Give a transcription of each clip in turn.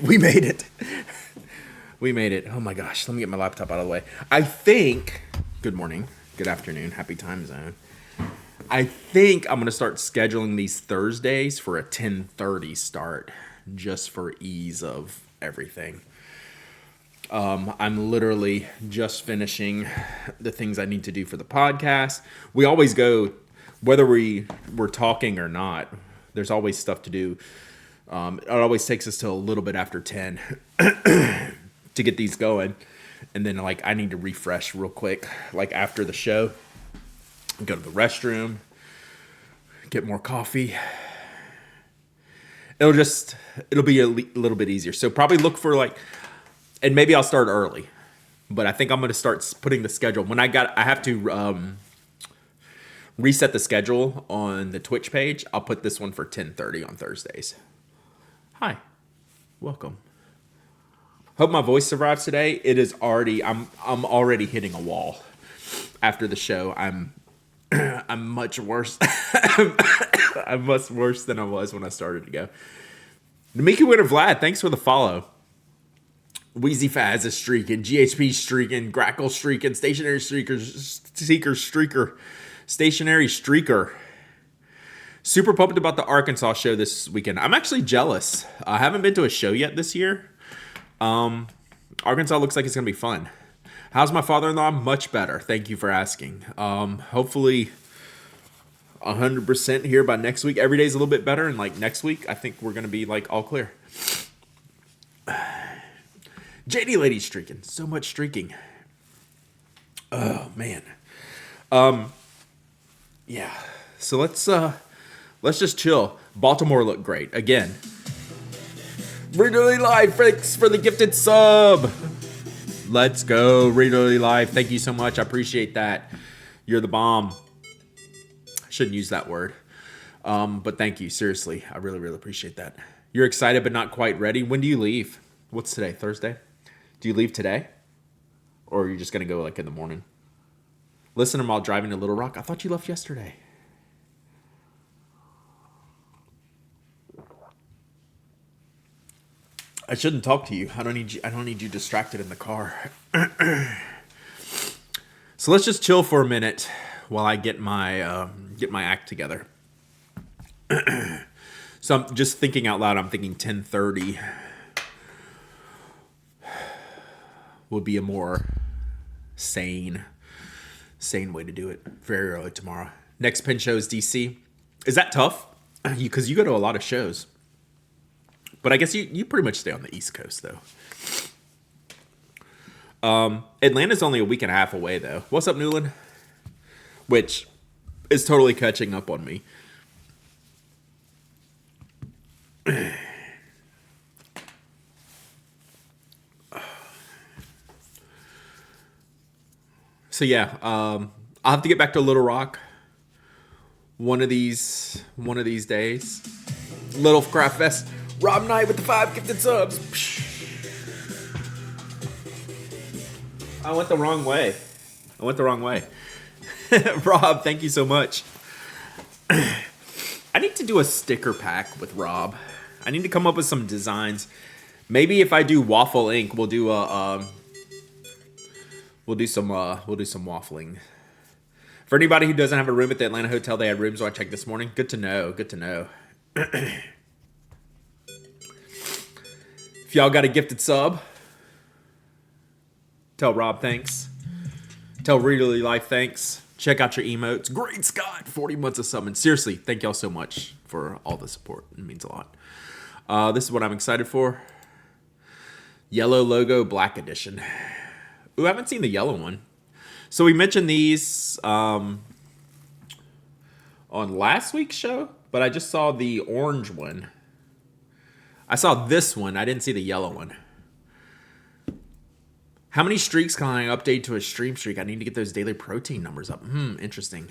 We made it. We made it. Oh my gosh. Let me get my laptop out of the way. I think, good morning, good afternoon, happy time zone. I think I'm going to start scheduling these Thursdays for a 10:30 start just for ease of everything. I'm literally just finishing the things I need to do for the podcast. We always go, whether we're talking or not, there's always stuff to do. It always takes us till a little bit after 10 to get these going. And then like I need to refresh real quick, like after the show, go to the restroom, get more coffee. It'll be a little bit easier. So probably look for like, and maybe I'll start early, but I think I'm going to start putting the schedule. I have to reset the schedule on the Twitch page. I'll put this one for 10:30 on Thursdays. Hi, welcome. Hope my voice survives today. It is already, I'm already hitting a wall. After the show, I'm much worse. I'm much worse than I was when I started to go. Miki Winter Vlad, thanks for the follow. Wheezy Faz is streaking, GHP streaking, Grackle streaking, Stationery streaker, Seeker streaker, Stationery streaker. Super pumped about the Arkansas show this weekend. I'm actually jealous. I haven't been to a show yet this year. Arkansas looks like it's going to be fun. How's my father-in-law? Much better. Thank you for asking. Hopefully 100% here by next week. Every day's a little bit better. And like next week, I think we're going to be like all clear. JD Lady streaking. So much streaking. Oh, man. Yeah. So let's just chill. Baltimore looked great. Again. Readerly Live, thanks for the gifted sub. Let's go, Readerly Live. Thank you so much. I appreciate that. You're the bomb. Shouldn't use that word. But thank you. Seriously. I really, really appreciate that. You're excited but not quite ready. When do you leave? What's today? Thursday? Do you leave today? Or are you just going to go like in the morning? Listen to them while driving to Little Rock. I thought you left yesterday. I shouldn't talk to you. I don't need you distracted in the car. So let's just chill for a minute while I get my act together. So I'm just thinking out loud. I'm thinking 10:30 would be a more sane way to do it. Very early tomorrow. Next pin show is DC. Is that tough? Because you go to a lot of shows. But I guess you pretty much stay on the East Coast, though. Atlanta's only a week and a half away, though. What's up, Newland? Which is totally catching up on me. So yeah, I'll have to get back to Little Rock one of these days. Little Craft Fest. Rob Knight with the 5 gifted subs. I went the wrong way. Rob, thank you so much. I need to do a sticker pack with Rob. I need to come up with some designs. Maybe if I do waffle ink, we'll do some waffling. For anybody who doesn't have a room at the Atlanta hotel, they had rooms when I checked this morning. Good to know. If y'all got a gifted sub, tell Rob thanks. Tell Readerly Life thanks. Check out your emotes. Great Scott, 40 months of summons. Seriously, thank y'all so much for all the support. It means a lot. This is what I'm excited for. Yellow logo, black edition. Ooh, I haven't seen the yellow one. So we mentioned these on last week's show, but I just saw the orange one. I saw this one. I didn't see the yellow one. How many streaks can I update to a stream streak? I need to get those daily protein numbers up. Interesting.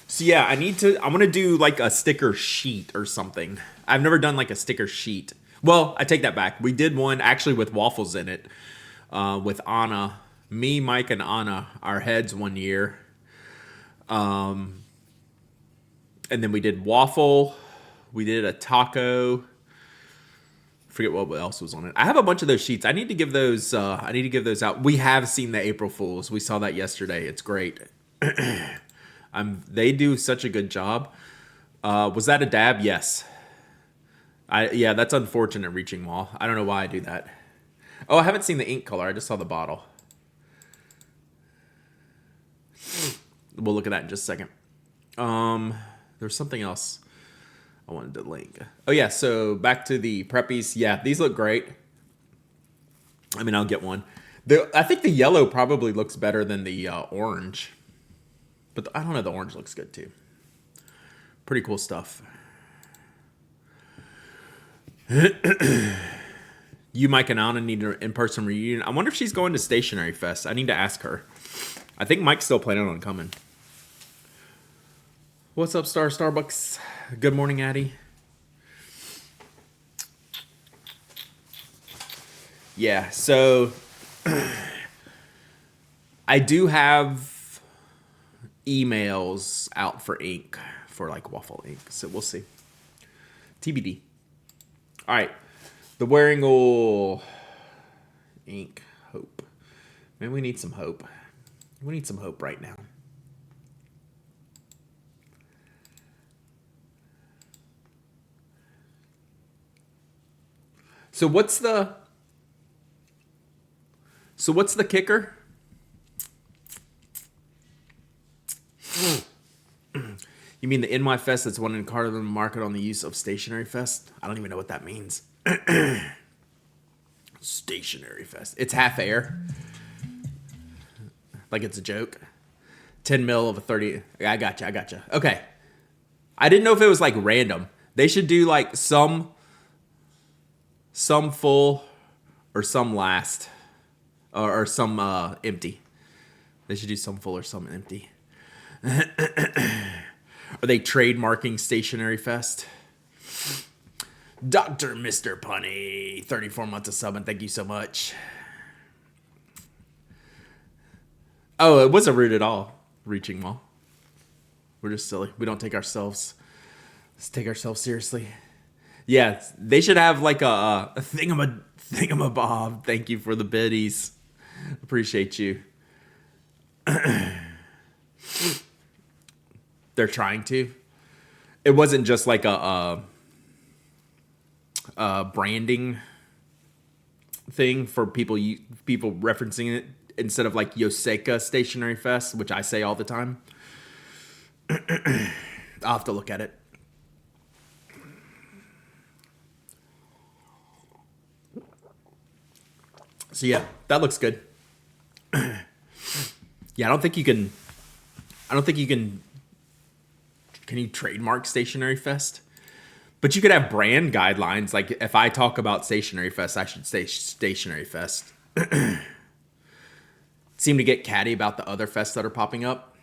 So yeah, I'm going to do like a sticker sheet or something. I've never done like a sticker sheet. Well, I take that back. We did one actually with waffles in it with Anna. Me, Mike, and Anna, our heads one year. And then we did waffle We did a taco. Forget what else was on it. I have a bunch of those sheets. I need to give those. I need to give those out. We have seen the April Fools. We saw that yesterday. It's great. They do such a good job. Was that a dab? Yes. Yeah, that's unfortunate reaching wall. I don't know why I do that. Oh, I haven't seen the ink color. I just saw the bottle. We'll look at that in just a second. There's something else I wanted to link. Oh yeah, so back to the preppies. Yeah, these look great. I mean, I'll get one. I think the yellow probably looks better than the orange. But I don't know, the orange looks good too. Pretty cool stuff. You, Mike, and Anna need an in-person reunion. I wonder if she's going to Stationery Fest. I need to ask her. I think Mike's still planning on coming. What's up, Starbucks? Good morning, Addie. Yeah, so I do have emails out for ink, for like waffle ink, so we'll see. TBD. All right, the Waringle ink, hope. Man, we need some hope. We need some hope right now. So what's the kicker? You mean the NY Fest that's one in Cardamom Market on the use of Stationery Fest? I don't even know what that means. Stationery Fest. It's half air. Like it's a joke. 10 mil of a 30. I gotcha. Okay. I didn't know if it was like random. They should do like some full or some last. Or some empty. They should do some full or some empty. Are they trademarking Stationery Fest? Dr. Mr. Punny, 34 months of subbing. Thank you so much. Oh, it wasn't rude at all. Reaching wall. We're just silly. We don't take ourselves. Let's take ourselves seriously. Yeah, they should have like a thingamabob. Thank you for the biddies. Appreciate you. They're trying to. It wasn't just like a branding thing for people referencing it instead of like Yoseka Stationery Fest, which I say all the time. I'll have to look at it. So yeah, that looks good. Yeah, I don't think you can. Can you trademark Stationery Fest? But you could have brand guidelines. Like if I talk about Stationery Fest, I should say Stationery Fest. Seem to get catty about the other fests that are popping up.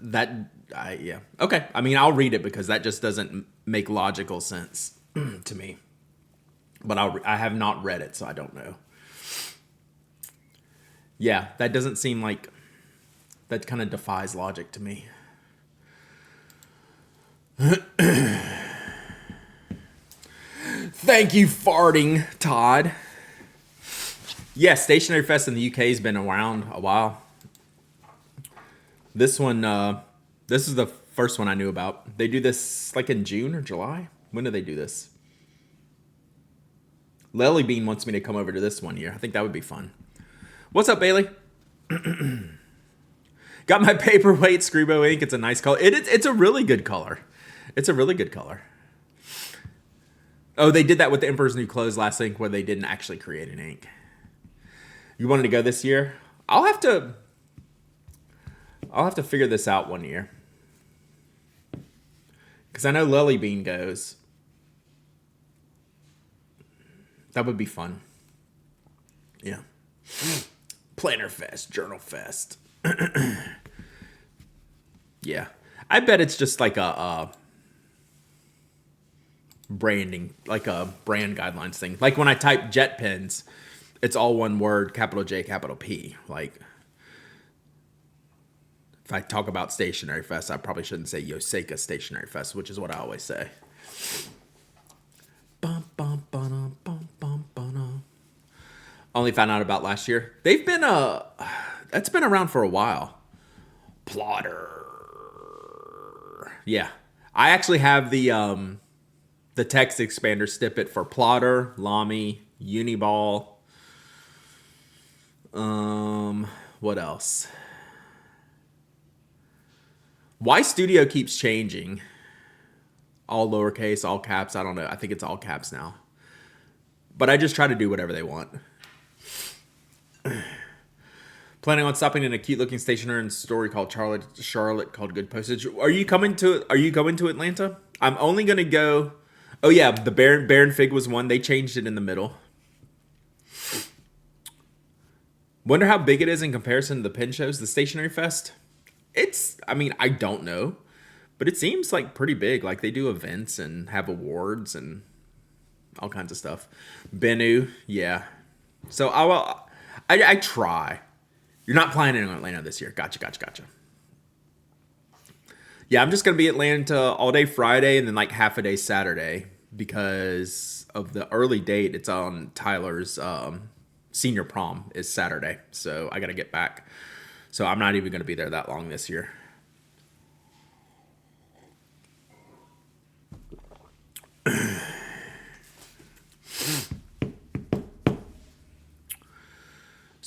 Yeah. Okay. I mean, I'll read it because that just doesn't make logical sense to me. But I have not read it, so I don't know. Yeah, that doesn't seem like... That kind of defies logic to me. Thank you, farting, Todd. Yeah, Stationery Fest in the UK has been around a while. This one, this is the first one I knew about. They do this like in June or July. When do they do this? Lily Bean wants me to come over to this one year. I think that would be fun. What's up, Bailey? Got my paperweight Scribo ink. It's a nice color. It's a really good color. It's a really good color. Oh, they did that with the Emperor's New Clothes last ink where they didn't actually create an ink. You wanted to go this year? I'll have to figure this out one year. Because I know Lily Bean goes. That would be fun. Yeah. Planner Fest, Journal Fest. Yeah. I bet it's just like a branding, like a brand guidelines thing. Like when I type jet pens, it's all one word, capital J, capital P. Like, If I talk about Stationery Fest, I probably shouldn't say Yoseka Stationery Fest, which is what I always say. Bum, bum, ba-dum, bum, bum, ba-dum. Only found out about last year. They've been that's been around for a while. Plotter. Yeah. I actually have the text expander snippet for Plotter, Lamy, Uniball. What else? Why Studio keeps changing. All lowercase, all caps. I don't know. I think it's all caps now. But I just try to do whatever they want. Planning on stopping in a cute looking stationer and story called Charlotte called Good Postage. Are you going to Atlanta? I'm only gonna go. Oh yeah, the Baron Fig was one. They changed it in the middle. Wonder how big it is in comparison to the pen shows, the Stationery Fest. I don't know, but it seems like pretty big. Like they do events and have awards and all kinds of stuff. Bennu, yeah. So I try. You're not planning on Atlanta this year. Gotcha. Yeah, I'm just going to be Atlanta all day Friday and then like half a day Saturday because of the early date. It's on Tyler's senior prom is Saturday. So I got to get back. So I'm not even going to be there that long this year.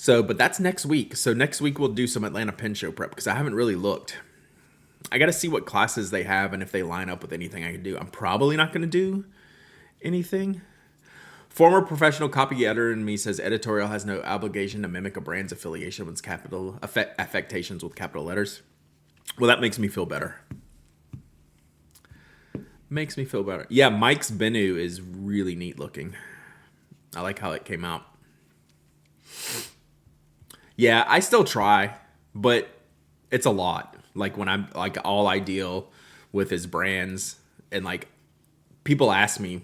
But that's next week. So next week we'll do some Atlanta Pen Show prep because I haven't really looked. I got to see what classes they have and if they line up with anything I can do. I'm probably not going to do anything. Former professional copy editor in me says editorial has no obligation to mimic a brand's affiliation with capital affectations with capital letters. Well, that makes me feel better. Yeah, Mike's Bennu is really neat looking. I like how it came out. Yeah, I still try, but it's a lot. Like when I'm like all I deal with is brands and like people ask me,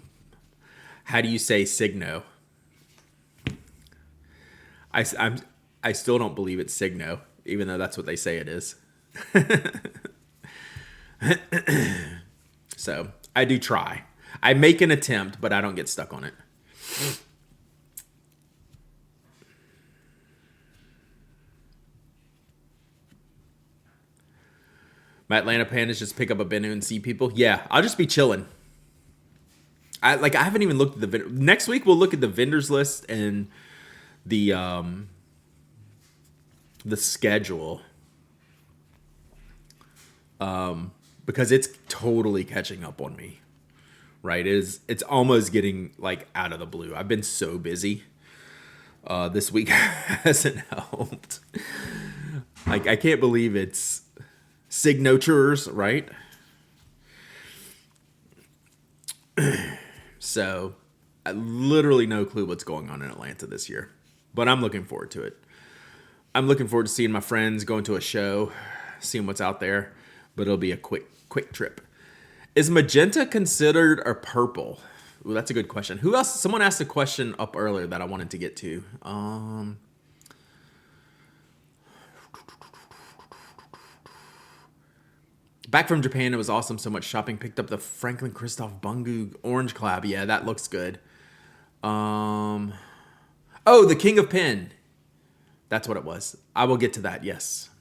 how do you say Signo? I still don't believe it's Signo, even though that's what they say it is. So I do try. I make an attempt, but I don't get stuck on it. My Atlanta plan is just pick up a Bennu and see people. Yeah, I'll just be chilling. I haven't even looked at the next week. We'll look at the vendors list and the schedule. Because it's totally catching up on me. Right? It's almost getting like out of the blue. I've been so busy. This week hasn't helped. Like I can't believe it's signatures, right? So I literally no clue what's going on in Atlanta this year, but I'm looking forward to it. I'm looking forward to seeing my friends, going to a show, seeing what's out there, but it'll be a quick trip. Is magenta considered a purple? Ooh, that's a good question. Who else? Someone asked a question up earlier that I wanted to get to. Back from Japan, it was awesome. So much shopping. Picked up the Franklin Christoph Bungu Orange Collab. Yeah, that looks good. Oh, the King of Pen. That's what it was. I will get to that, yes.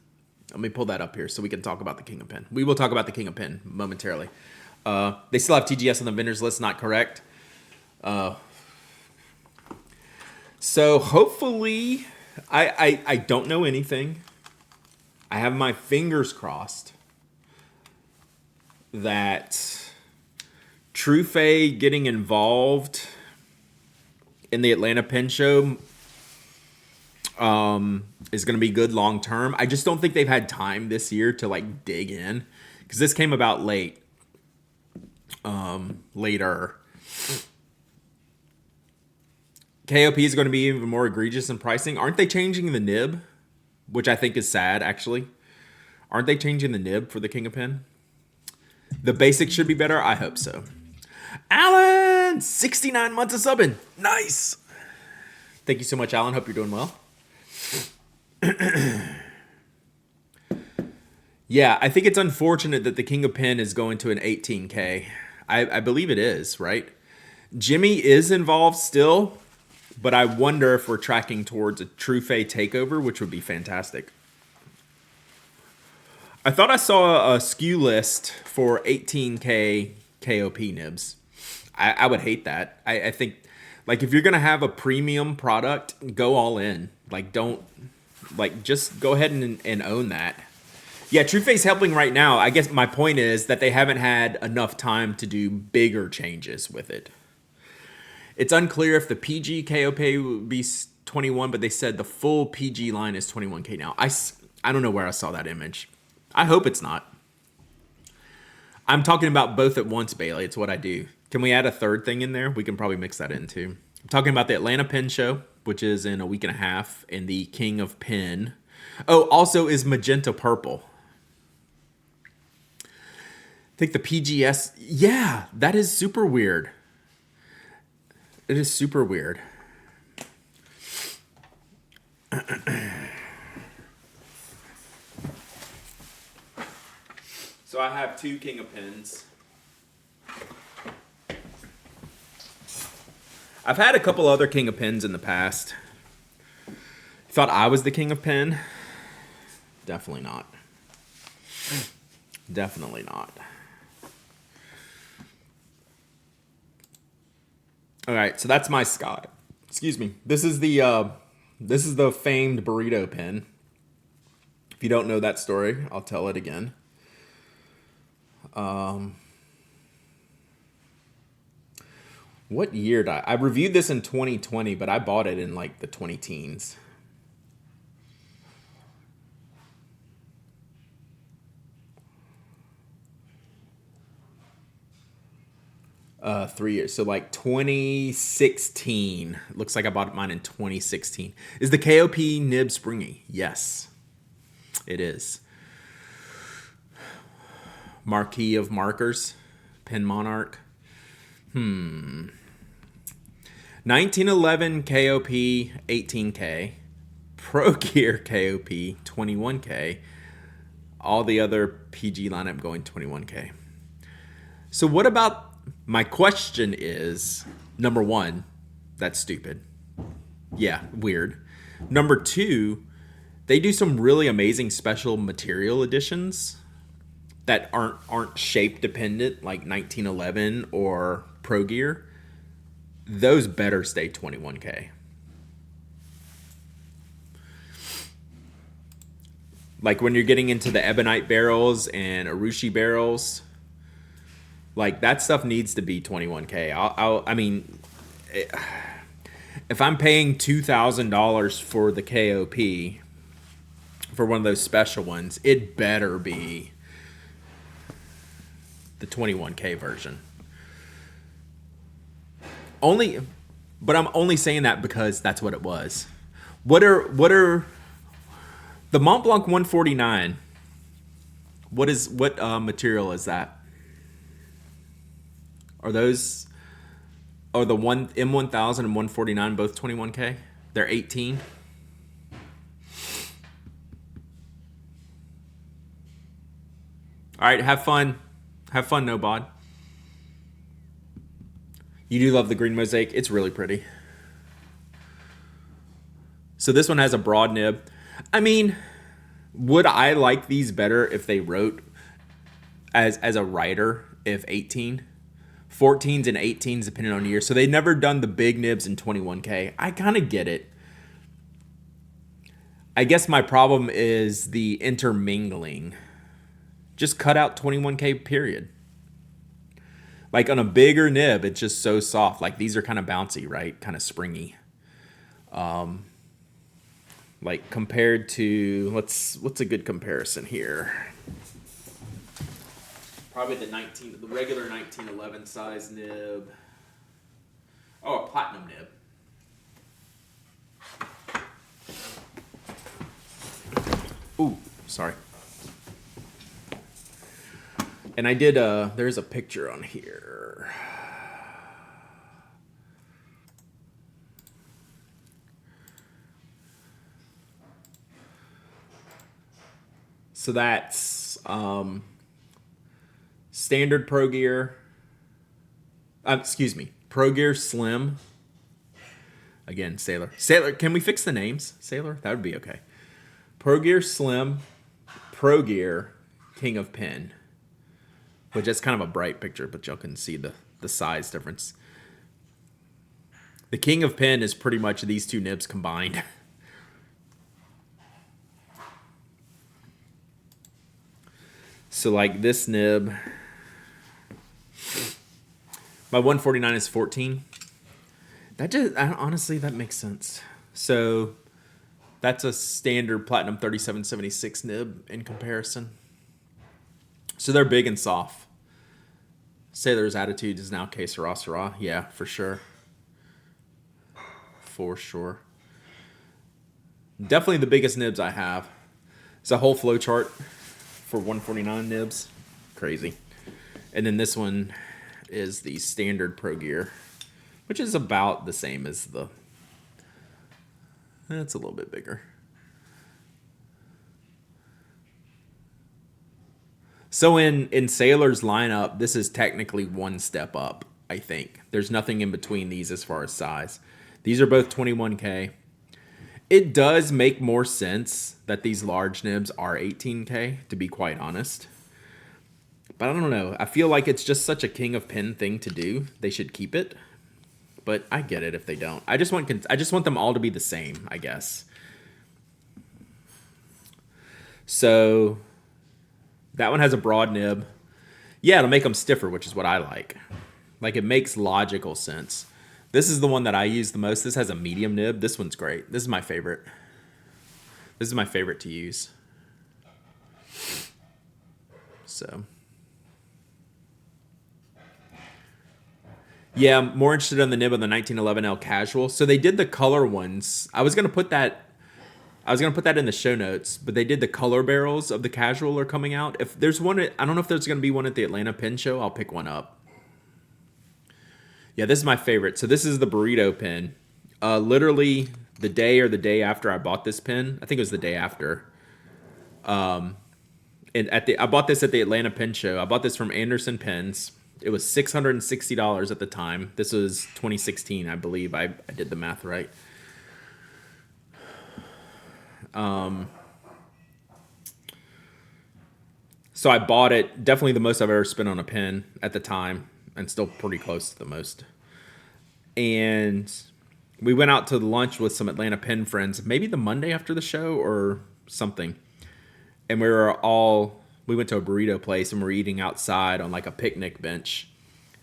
Let me pull that up here so we can talk about the King of Pen. We will talk about the King of Pen momentarily. They still have TGS on the vendors list, not correct. So hopefully, I don't know anything. I have my fingers crossed that Trufe getting involved in the Atlanta Pen Show is going to be good long term. I just don't think they've had time this year to like dig in because this came about later. KOP is going to be even more egregious in pricing. Aren't they changing the nib? Which I think is sad, actually. Aren't they changing the nib for the King of Pen? The basics should be better. I hope so. Alan, 69 months of subbing. Nice. Thank you so much, Alan. Hope you're doing well. Yeah, I think it's unfortunate that the King of Pen is going to an 18K. I believe it is, right? Jimmy is involved still, but I wonder if we're tracking towards a True Fay takeover, which would be fantastic. I thought I saw a SKU list for 18K KOP nibs. I would hate that. I think, like, if you're gonna have a premium product, go all in. Like, don't, like, just go ahead and own that. Yeah, TrueFace helping right now. I guess my point is that they haven't had enough time to do bigger changes with it. It's unclear if the PG KOP would be 21, but they said the full PG line is 21K now. I don't know where I saw that image. I hope it's not. I'm talking about both at once, Bailey. It's what I do. Can we add a third thing in there? We can probably mix that in too. I'm talking about the Atlanta Pen Show, which is in a week and a half, and the King of Pen. Oh, also is Magenta Purple. I think the PGS. Yeah, that is super weird. It is super weird. So I have two King of Pens. I've had a couple other King of Pens in the past. Thought I was the King of Pen? Definitely not. Definitely not. All right, so that's my Sky. Excuse me. This is the famed burrito pen. If you don't know that story, I'll tell it again. What year did I reviewed this in 2020, but I bought it in like the 20 teens. $3 years. So like 2016. It looks like I bought mine in 2016. Is the KOP nib springy? Yes, it is. Marquee of Markers, Pen Monarch. 1911 KOP 18K, Pro Gear KOP 21K, all the other PG lineup going 21K. So what about, my question is, number one, that's stupid. Yeah, weird. Number two, they do some really amazing special material editions that aren't shape dependent, like 1911 or Pro Gear. Those better stay 21K. Like when you're getting into the ebonite barrels and urushi barrels, like that stuff needs to be 21K. I mean, if I'm paying $2,000 for the KOP for one of those special ones, it better be the 21K version. But I'm only saying that because that's what it was. What are the Mont Blanc 149? What material is that? Are the one M1000 and 149 both 21K? They're 18. All right, have fun. Have fun, no bod. You do love the green mosaic. It's really pretty. So this one has a broad nib. I mean, would I like these better if they wrote as a writer if 18? 14s and 18s depending on year. So they never done the big nibs in 21K. I kind of get it. I guess my problem is the intermingling. Just cut out 21K period. Like on a bigger nib, it's just so soft. Like these are kind of bouncy, right? Kind of springy. Like compared to, what's a good comparison here? Probably the regular 1911 size nib. Oh, a platinum nib. Ooh, sorry. And I did, there's a picture on here. So that's Standard Pro Gear. Excuse me. Pro Gear Slim. Again, Sailor. Sailor, can we fix the names? Sailor? That would be okay. Pro Gear Slim. Pro Gear King of Pen. Which is kind of a bright picture, but y'all can see the size difference. The King of Pen is pretty much these two nibs combined. So like this nib, my 149 is 14. Honestly, that makes sense. So that's a standard Platinum 3776 nib in comparison. So they're big and soft. Sailor's Attitude is now Que Sera Sera. Yeah, for sure. For sure. Definitely the biggest nibs I have. It's a whole flow chart for 149 nibs. Crazy. And then this one is the standard Pro Gear, which is about the same as the... It's a little bit bigger. So in Sailor's lineup, this is technically one step up, I think. There's nothing in between these as far as size. These are both 21K. It does make more sense that these large nibs are 18K, to be quite honest. But I don't know. I feel like it's just such a King of Pen thing to do. They should keep it. But I get it if they don't. I just want them all to be the same, I guess. So that one has a broad nib. Yeah, it'll make them stiffer, which is what I like. Like, it makes logical sense. This is the one that I use the most. This has a medium nib. This one's great. This is my favorite. This is my favorite to use. So, yeah, I'm more interested in the nib of the 1911L Casual. So they did the color ones. I was gonna put that in the show notes, but they did the color barrels of the Casual are coming out. If there's one, I don't know if there's gonna be one at the Atlanta Pen Show. I'll pick one up. Yeah, this is my favorite. So this is the burrito pen. Literally the day after I bought this pen. I think it was the day after. And I bought this at the Atlanta Pen Show. I bought this from Anderson Pens. It was $660 at the time. This was 2016, I believe. I did the math right. So I bought it. Definitely the most I've ever spent on a pen at the time. And still pretty close to the most. And we went out to lunch with some Atlanta Pen friends, maybe the Monday after the show or something. And we went to a burrito place and we're eating outside on like a picnic bench.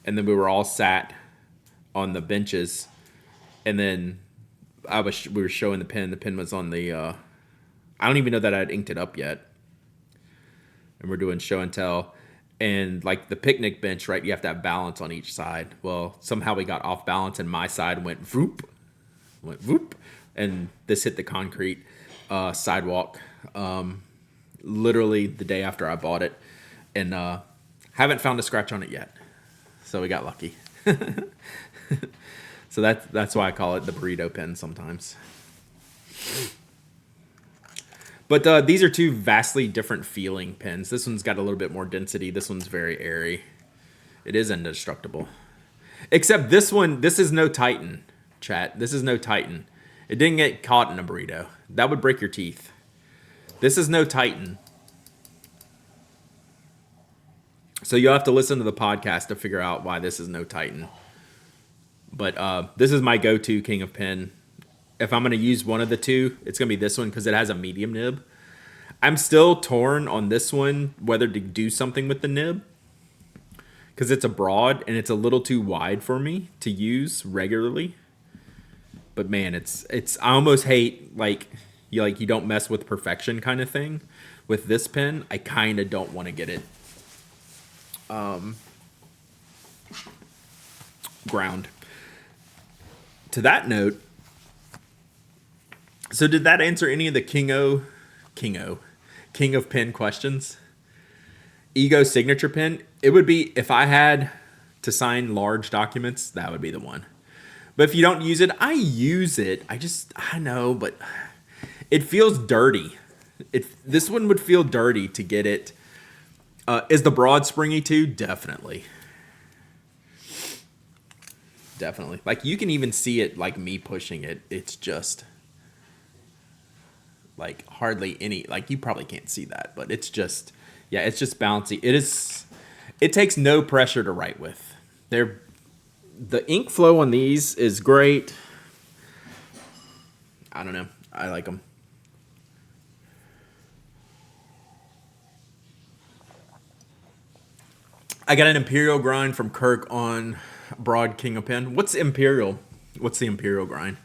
And then we were all sat on the benches. And then we were showing the pen. The pen was on the, I don't even know that I'd inked it up yet. And we're doing show and tell. And like the picnic bench, right, you have to have balance on each side. Well, somehow we got off balance and my side went voop, and this hit the concrete sidewalk literally the day after I bought it. And haven't found a scratch on it yet. So we got lucky. So that's why I call it the burrito pen sometimes. But these are two vastly different feeling pens. This one's got a little bit more density. This one's very airy. It is indestructible. Except this one, this is no Titan, chat. This is no Titan. It didn't get caught in a burrito. That would break your teeth. This is no Titan. So you'll have to listen to the podcast to figure out why this is no Titan. But this is my go-to King of Pen. If I'm going to use one of the two, it's going to be this one because it has a medium nib. I'm still torn on this one, whether to do something with the nib. Because it's a broad and it's a little too wide for me to use regularly. But man, I almost hate you don't mess with perfection kind of thing. With this pen, I kind of don't want to get it ground. To that note, so did that answer any of the King of Pen questions? Ego signature pen. It would be, if I had to sign large documents, that would be the one. But if you don't use it, I use it. I know, but it feels dirty. This one would feel dirty to get it Is the broad springy too? Definitely. Definitely. Like you can even see it like me pushing it. It's just like hardly any, like you probably can't see that, but it's just, yeah, it's just bouncy. It takes no pressure to write with. The ink flow on these is great. I don't know. I like them. I got an Imperial grind from Kirk on Broad King of Pen. What's Imperial? What's the Imperial grind?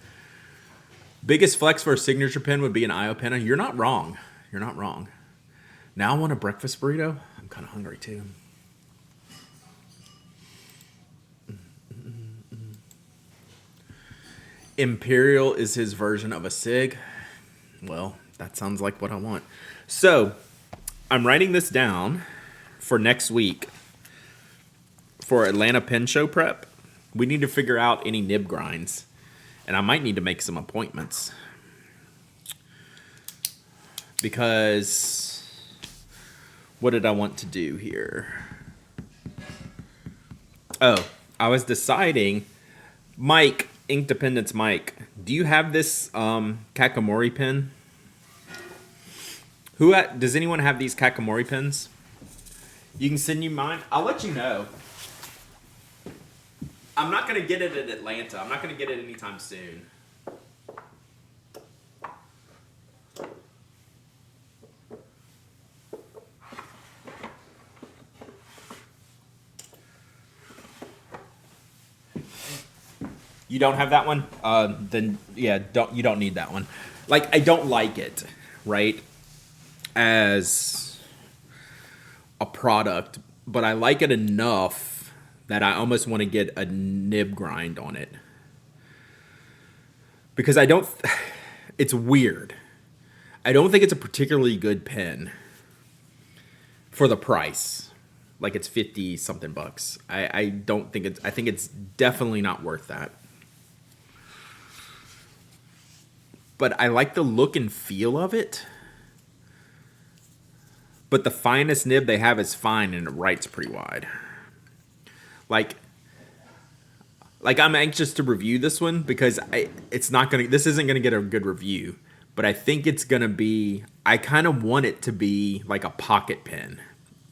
Biggest flex for a signature pen would be an IO pen. You're not wrong. You're not wrong. Now I want a breakfast burrito. I'm kind of hungry too. Imperial is his version of a SIG. Well, that sounds like what I want. So, I'm writing this down for next week for Atlanta Pen Show prep. We need to figure out any nib grinds, and I might need to make some appointments because what did I want to do here? Oh, I was deciding, Mike, Ink Dependence Mike, do you have this Kakamori pen? Does anyone have these Kakamori pens? You can send you mine. I'll let you know. I'm not going to get it in Atlanta. I'm not going to get it anytime soon. You don't have that one? Then yeah, you don't need that one. Like I don't like it, right? As a product, but I like it enough that I almost want to get a nib grind on it. Because it's weird. I don't think it's a particularly good pen for the price. Like it's 50 something bucks. I don't think I think it's definitely not worth that. But I like the look and feel of it. But the finest nib they have is fine and it writes pretty wide. Like I'm anxious to review this one because this isn't gonna get a good review. But I think it's gonna be, I kind of want it to be like a pocket pen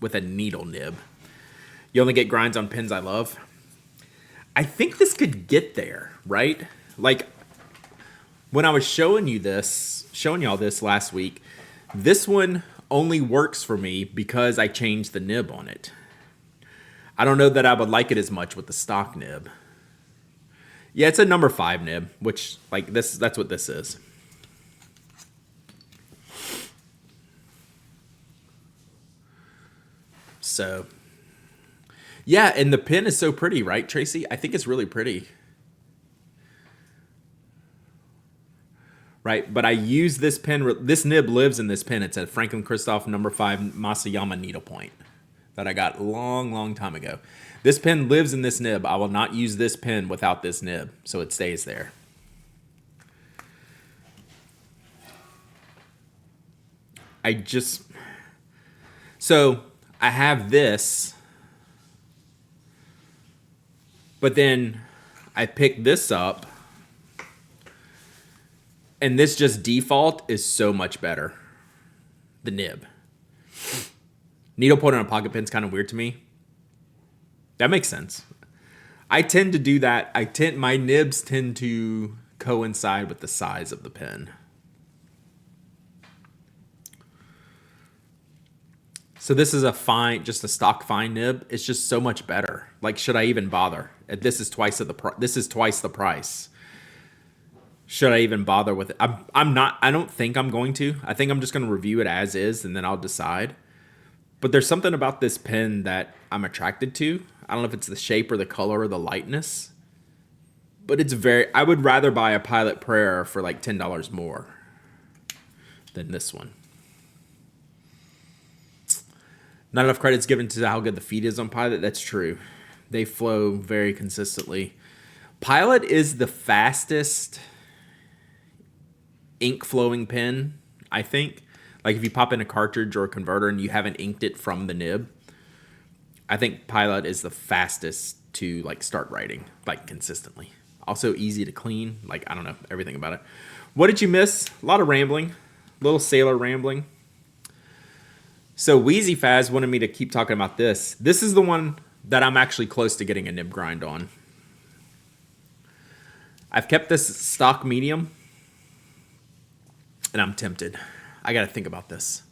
with a needle nib. You only get grinds on pens I love. I think this could get there, right? Like when I was showing y'all this last week, this one only works for me because I changed the nib on it. I don't know that I would like it as much with the stock nib. Yeah, it's a number 5 nib, which like that's what this is. So, yeah, and the pen is so pretty, right, Tracy? I think it's really pretty. Right, but I use this pen. This nib lives in this pen. It's a Franklin Christoph number 5 Masayama needlepoint that I got a long time ago. This pen lives in this nib. I will not use this pen without this nib, so it stays there. So I have this, but then I pick this up. And this just default is so much better. The nib. Needlepoint on a pocket pen is kind of weird to me. That makes sense. I tend to do that. My nibs tend to coincide with the size of the pen. So this is just a stock fine nib. It's just so much better. Like, should I even bother? This is twice the price. Should I even bother with it? I'm not. I don't think I'm going to. I think I'm just going to review it as is, and then I'll decide. But there's something about this pen that I'm attracted to. I don't know if it's the shape or the color or the lightness. But I would rather buy a Pilot Prayer for like $10 more than this one. Not enough credit's given to how good the feed is on Pilot. That's true. They flow very consistently. Pilot is the fastest ink flowing pen, I think. Like if you pop in a cartridge or a converter and you haven't inked it from the nib, I think Pilot is the fastest to like start writing like consistently. Also easy to clean. Like, I don't know, everything about it. What did you miss? A lot of rambling, little sailor rambling. So Wheezy Faz wanted me to keep talking about this. This is the one that I'm actually close to getting a nib grind on. I've kept this stock medium, and I'm tempted. I got to think about this.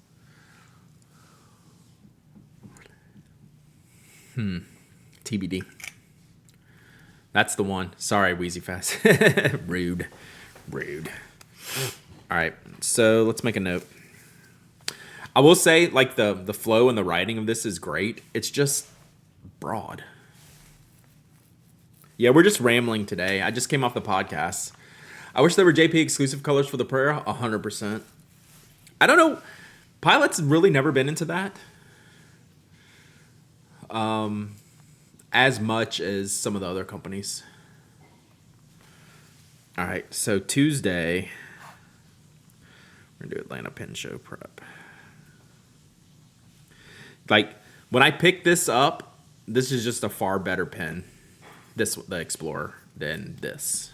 TBD. That's the one. Sorry, Wheezy Fast. Rude. All right, so let's make a note. I will say, like, the flow and the writing of this is great. It's just broad. Yeah, we're just rambling today. I just came off the podcast. I wish there were JP exclusive colors for the prayer. 100%. I don't know. Pilot's really never been into that. As much as some of the other companies. All right, so Tuesday, we're going to do Atlanta Pen Show prep. Like, when I picked this up, this is just a far better pen, the Explorer, than this.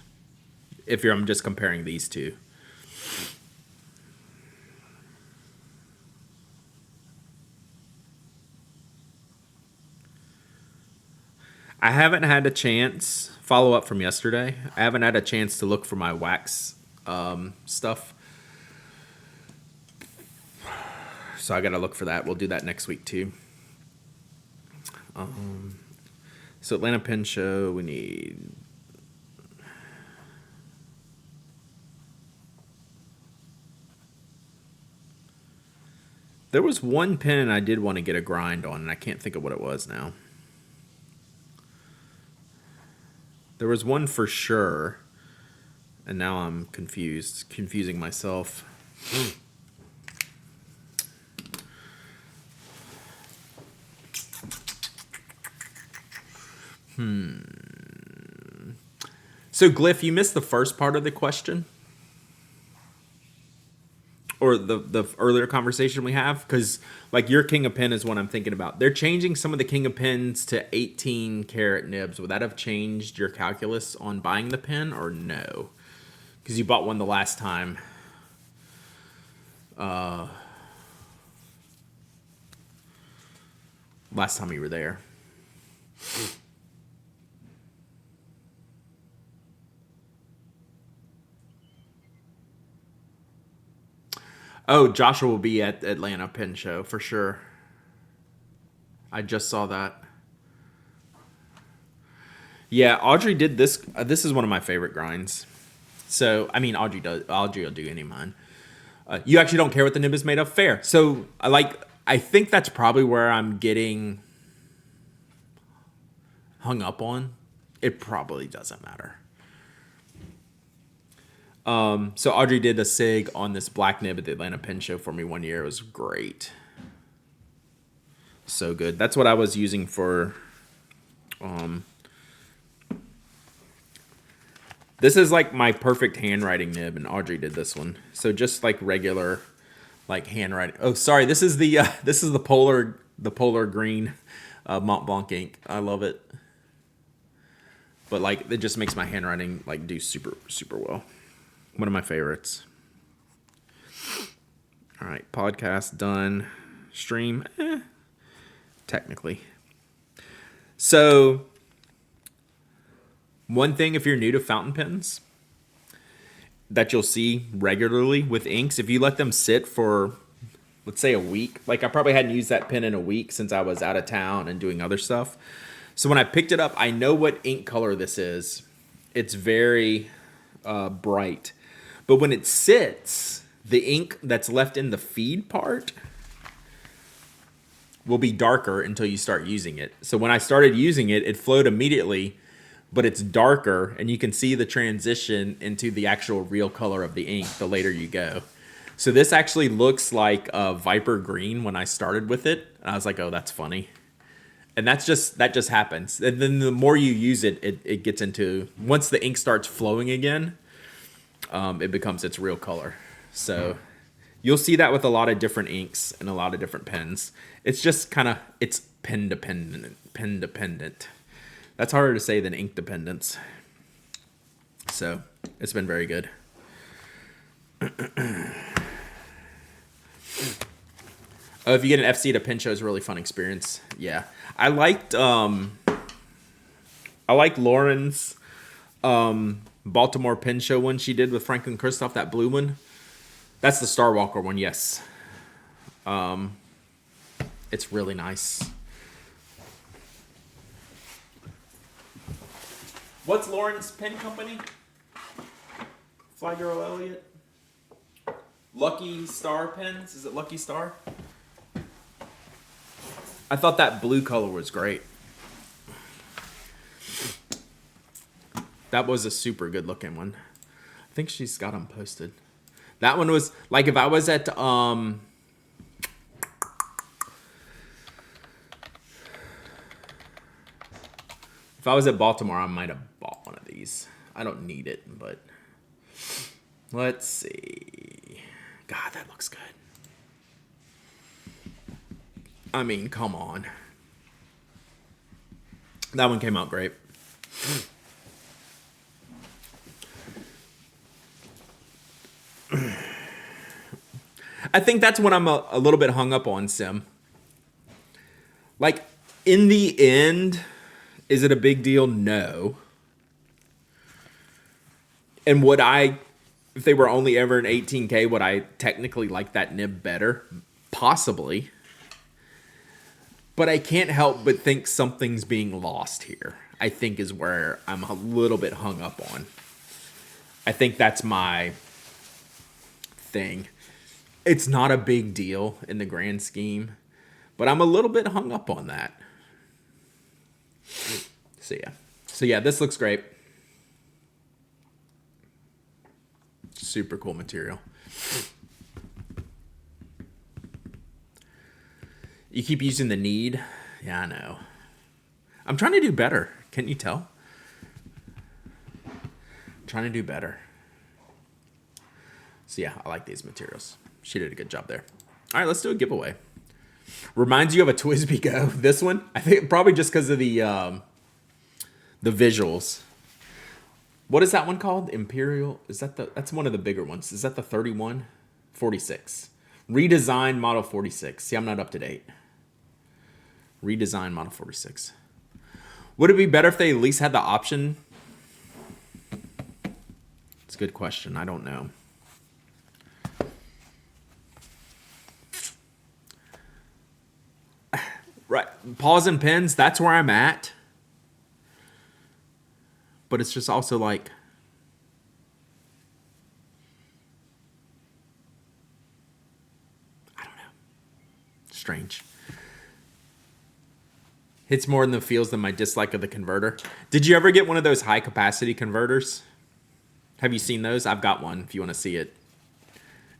I'm just comparing these two. I haven't had a chance, follow up from yesterday, I haven't had a chance to look for my wax stuff. So I got to look for that. We'll do that next week too. So Atlanta Pen Show, we need... There was one pen I did want to get a grind on, and I can't think of what it was now. There was one for sure, and now I'm confusing myself. So, Glyph, you missed the first part of the question? Or the earlier conversation we have? Because, like, your King of Pen is what I'm thinking about. They're changing some of the King of Pens to 18 karat nibs. Would that have changed your calculus on buying the pen, or no? Because you bought one the last time. Last time you were there. Oh, Joshua will be at Atlanta Pen Show for sure. I just saw that. Yeah, Audrey did this. This is one of my favorite grinds. So, I mean, Audrey will do any of mine. You actually don't care what the nib is made of? Fair. So, I think that's probably where I'm getting hung up on. It probably doesn't matter. So Audrey did a SIG on this black nib at the Atlanta Pen Show for me one year. It was great. So good. That's what I was using for, this is like my perfect handwriting nib, and Audrey did this one. So just like regular, like handwriting. Oh, sorry. This is the polar green, Mont Blanc ink. I love it. But like, it just makes my handwriting like do super, super well. One of my favorites. All right, podcast done. Stream, technically. So, one thing if you're new to fountain pens that you'll see regularly with inks, if you let them sit for, let's say, a week. Like, I probably hadn't used that pen in a week since I was out of town and doing other stuff. So when I picked it up, I know what ink color this is. It's very bright. But when it sits, the ink that's left in the feed part will be darker until you start using it. So when I started using it, it flowed immediately, but it's darker, and you can see the transition into the actual real color of the ink the later you go. So this actually looks like a Viper green when I started with it. And I was like, oh, that's funny. And that just happens. And then the more you use it, it gets into, once the ink starts flowing again, it becomes its real color. So You'll see that with a lot of different inks and a lot of different pens. It's just kind of, it's pen dependent. Pen dependent. That's harder to say than ink dependence. So it's been very good. Oh, if you get an FC to pen show, it's a really fun experience. Yeah, I liked Lauren's Baltimore pen show one she did with Franklin Christoph, that blue one. That's the Star Walker one, yes. It's really nice. What's Lauren's pen company? Fly Girl Elliott? Lucky Star pens? Is it Lucky Star? I thought that blue color was great. That was a super good looking one. I think she's got them posted. That one was like, if I was at if I was at Baltimore, I might have bought one of these. I don't need it, but let's see. God, that looks good. I mean, come on. That one came out great. I think that's what I'm a little bit hung up on, Sim. Like, in the end, is it a big deal? No. And would I, if they were only ever an 18K, would I technically like that nib better? Possibly. But I can't help but think something's being lost here. I think is where I'm a little bit hung up on. I think that's my thing. It's not a big deal in the grand scheme, but I'm a little bit hung up on that. So yeah, this looks great. Super cool material. You keep using the need. Yeah, I know. I'm trying to do better. Can't you tell? I'm trying to do better. So yeah, I like these materials. She did a good job there. All right, let's do a giveaway. Reminds you of a Twisby Go. This one, I think probably just because of the visuals. What is that one called? Imperial? Is that that's one of the bigger ones. Is that the 31? 46. Redesigned model 46. See, I'm not up to date. Redesigned model 46. Would it be better if they at least had the option? It's a good question. I don't know. Right. Paws and pens, that's where I'm at. But it's just also like, I don't know. Strange. Hits more in the feels than my dislike of the converter. Did you ever get one of those high capacity converters? Have you seen those? I've got one if you want to see it.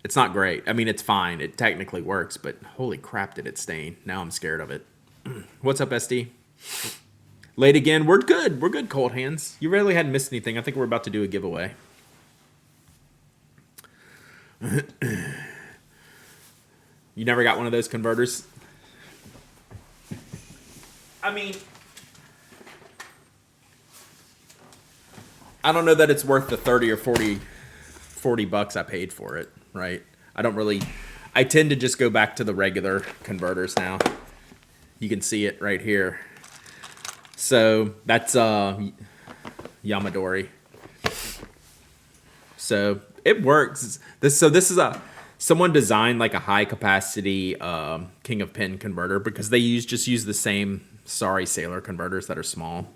It's not great. I mean, it's fine. It technically works, but holy crap did it stain. Now I'm scared of it. What's up, SD? Late again. We're good. We're good, Cold Hands. You really hadn't missed anything. I think we're about to do a giveaway. You never got one of those converters? I mean, I don't know that it's worth the 30 or 40 bucks I paid for it, right? I tend to just go back to the regular converters now. You can see it right here. So that's Yamadori. So it works. This is someone designed like a high capacity King of Pen converter because they just use the same Sorry Sailor converters that are small.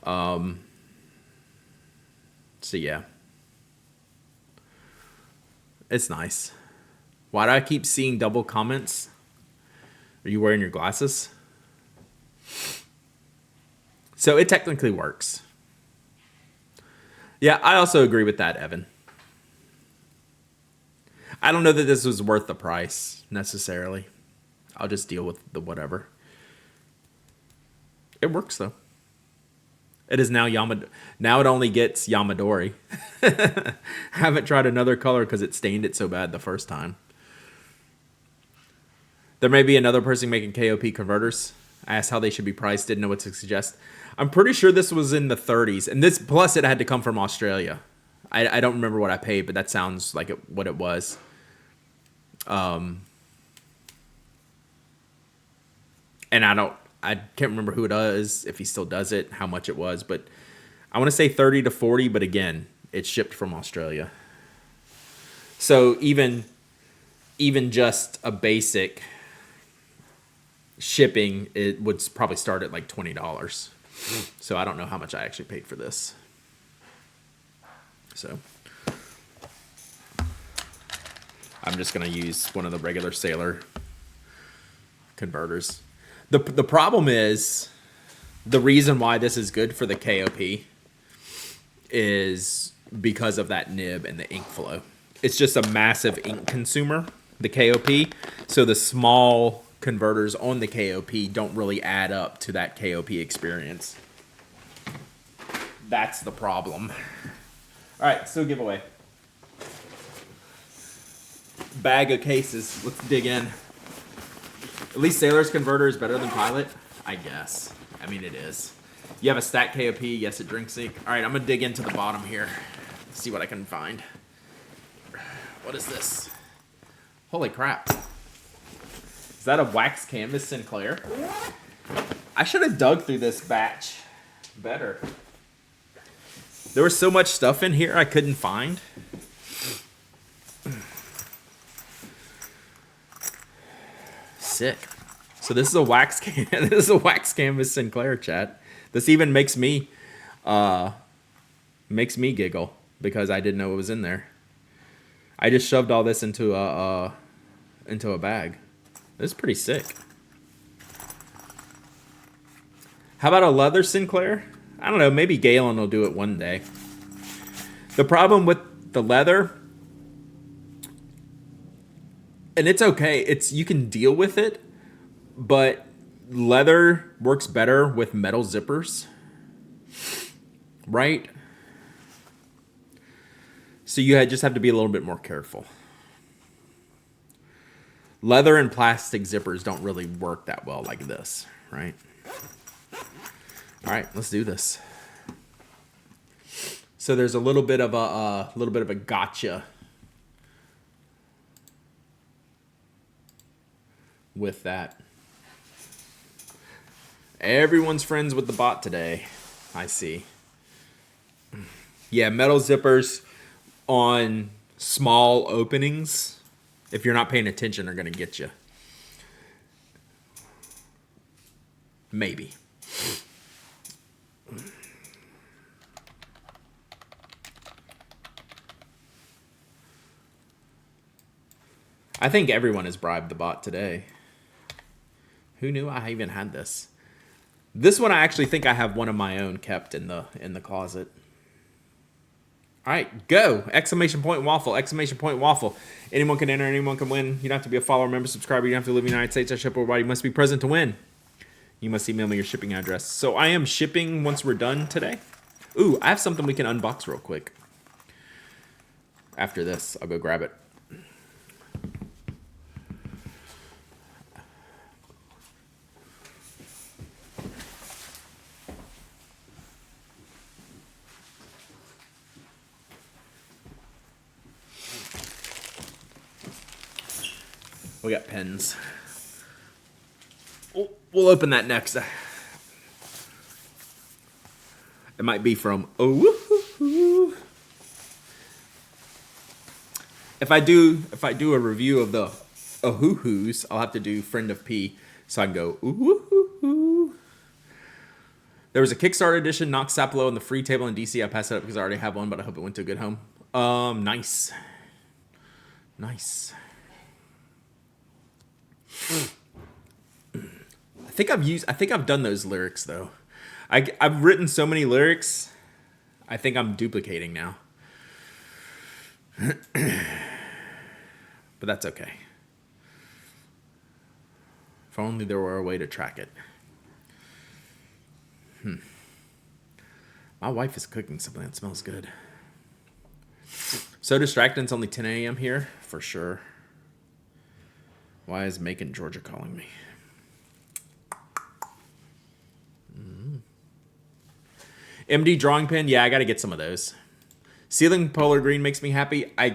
So yeah, it's nice. Why do I keep seeing double comments? Are you wearing your glasses? So it technically works. Yeah, I also agree with that, Evan. I don't know that this was worth the price necessarily. I'll just deal with the whatever. It works though. It is now Now it only gets Yamadori. Haven't tried another color because it stained it so bad the first time. There may be another person making KOP converters. I asked how they should be priced, didn't know what to suggest. I'm pretty sure this was in the 30s, and this plus it had to come from Australia. I don't remember what I paid, but that sounds like what it was. And I can't remember who it is, if he still does it, how much it was, but I want to say 30 to 40, but again, it's shipped from Australia. So even just a basic shipping, it would probably start at like $20. So I don't know how much I actually paid for this. So I'm just going to use one of the regular Sailor converters. The problem is, the reason why this is good for the KOP is because of that nib and the ink flow. It's just a massive ink consumer, the KOP. So the small converters on the KOP don't really add up to that KOP experience. That's the problem. All right, so giveaway. Bag of cases. Let's dig in. At least Sailor's converter is better than Pilot, I guess. I mean, it is. You have a stack KOP. Yes, it drinks ink. All right, I'm going to dig into the bottom here. See what I can find. What is this? Holy crap. Is that a wax canvas Sinclair? I should have dug through this batch better. There was so much stuff in here I couldn't find. Sick. So this is a wax this is a wax canvas Sinclair, chat. This even makes me giggle because I didn't know it was in there. I just shoved all this into a bag. This is pretty sick. How about a leather Sinclair? I don't know, maybe Galen will do it one day. The problem with the leather, and it's okay, you can deal with it, but leather works better with metal zippers, right? So you just have to be a little bit more careful. Leather and plastic zippers don't really work that well like this, right? All right, let's do this. So there's a little bit of a gotcha with that. Everyone's friends with the bot today, I see. Yeah, metal zippers on small openings, if you're not paying attention, are going to get you. Maybe. I think everyone has bribed the bot today. Who knew I even had this? This one, I actually think I have one of my own kept in the closet. All right, go! Exclamation point waffle! Exclamation point waffle! Anyone can enter. Anyone can win. You don't have to be a follower, member, subscriber. You don't have to live in the United States. I ship worldwide. You must be present to win. You must email me your shipping address. So I am shipping once we're done today. Ooh, I have something we can unbox real quick. After this, I'll go grab it. We got pens. We'll open that next. It might be from If I do a review of the Ohoo-hoos, I'll have to do friend of P, so I can go ooh. There was a Kickstarter edition, Knox Sapelo on the free table in DC. I passed it up because I already have one, but I hope it went to a good home. Nice. I think I've done those lyrics though. I've written so many lyrics. I think I'm duplicating now. But that's okay. If only there were a way to track it. My wife is cooking something that smells good. So distracting. It's only 10 a.m. here for sure. Why is Macon, Georgia calling me? MD drawing pen. Yeah, I got to get some of those. Ceiling Polar Green makes me happy. I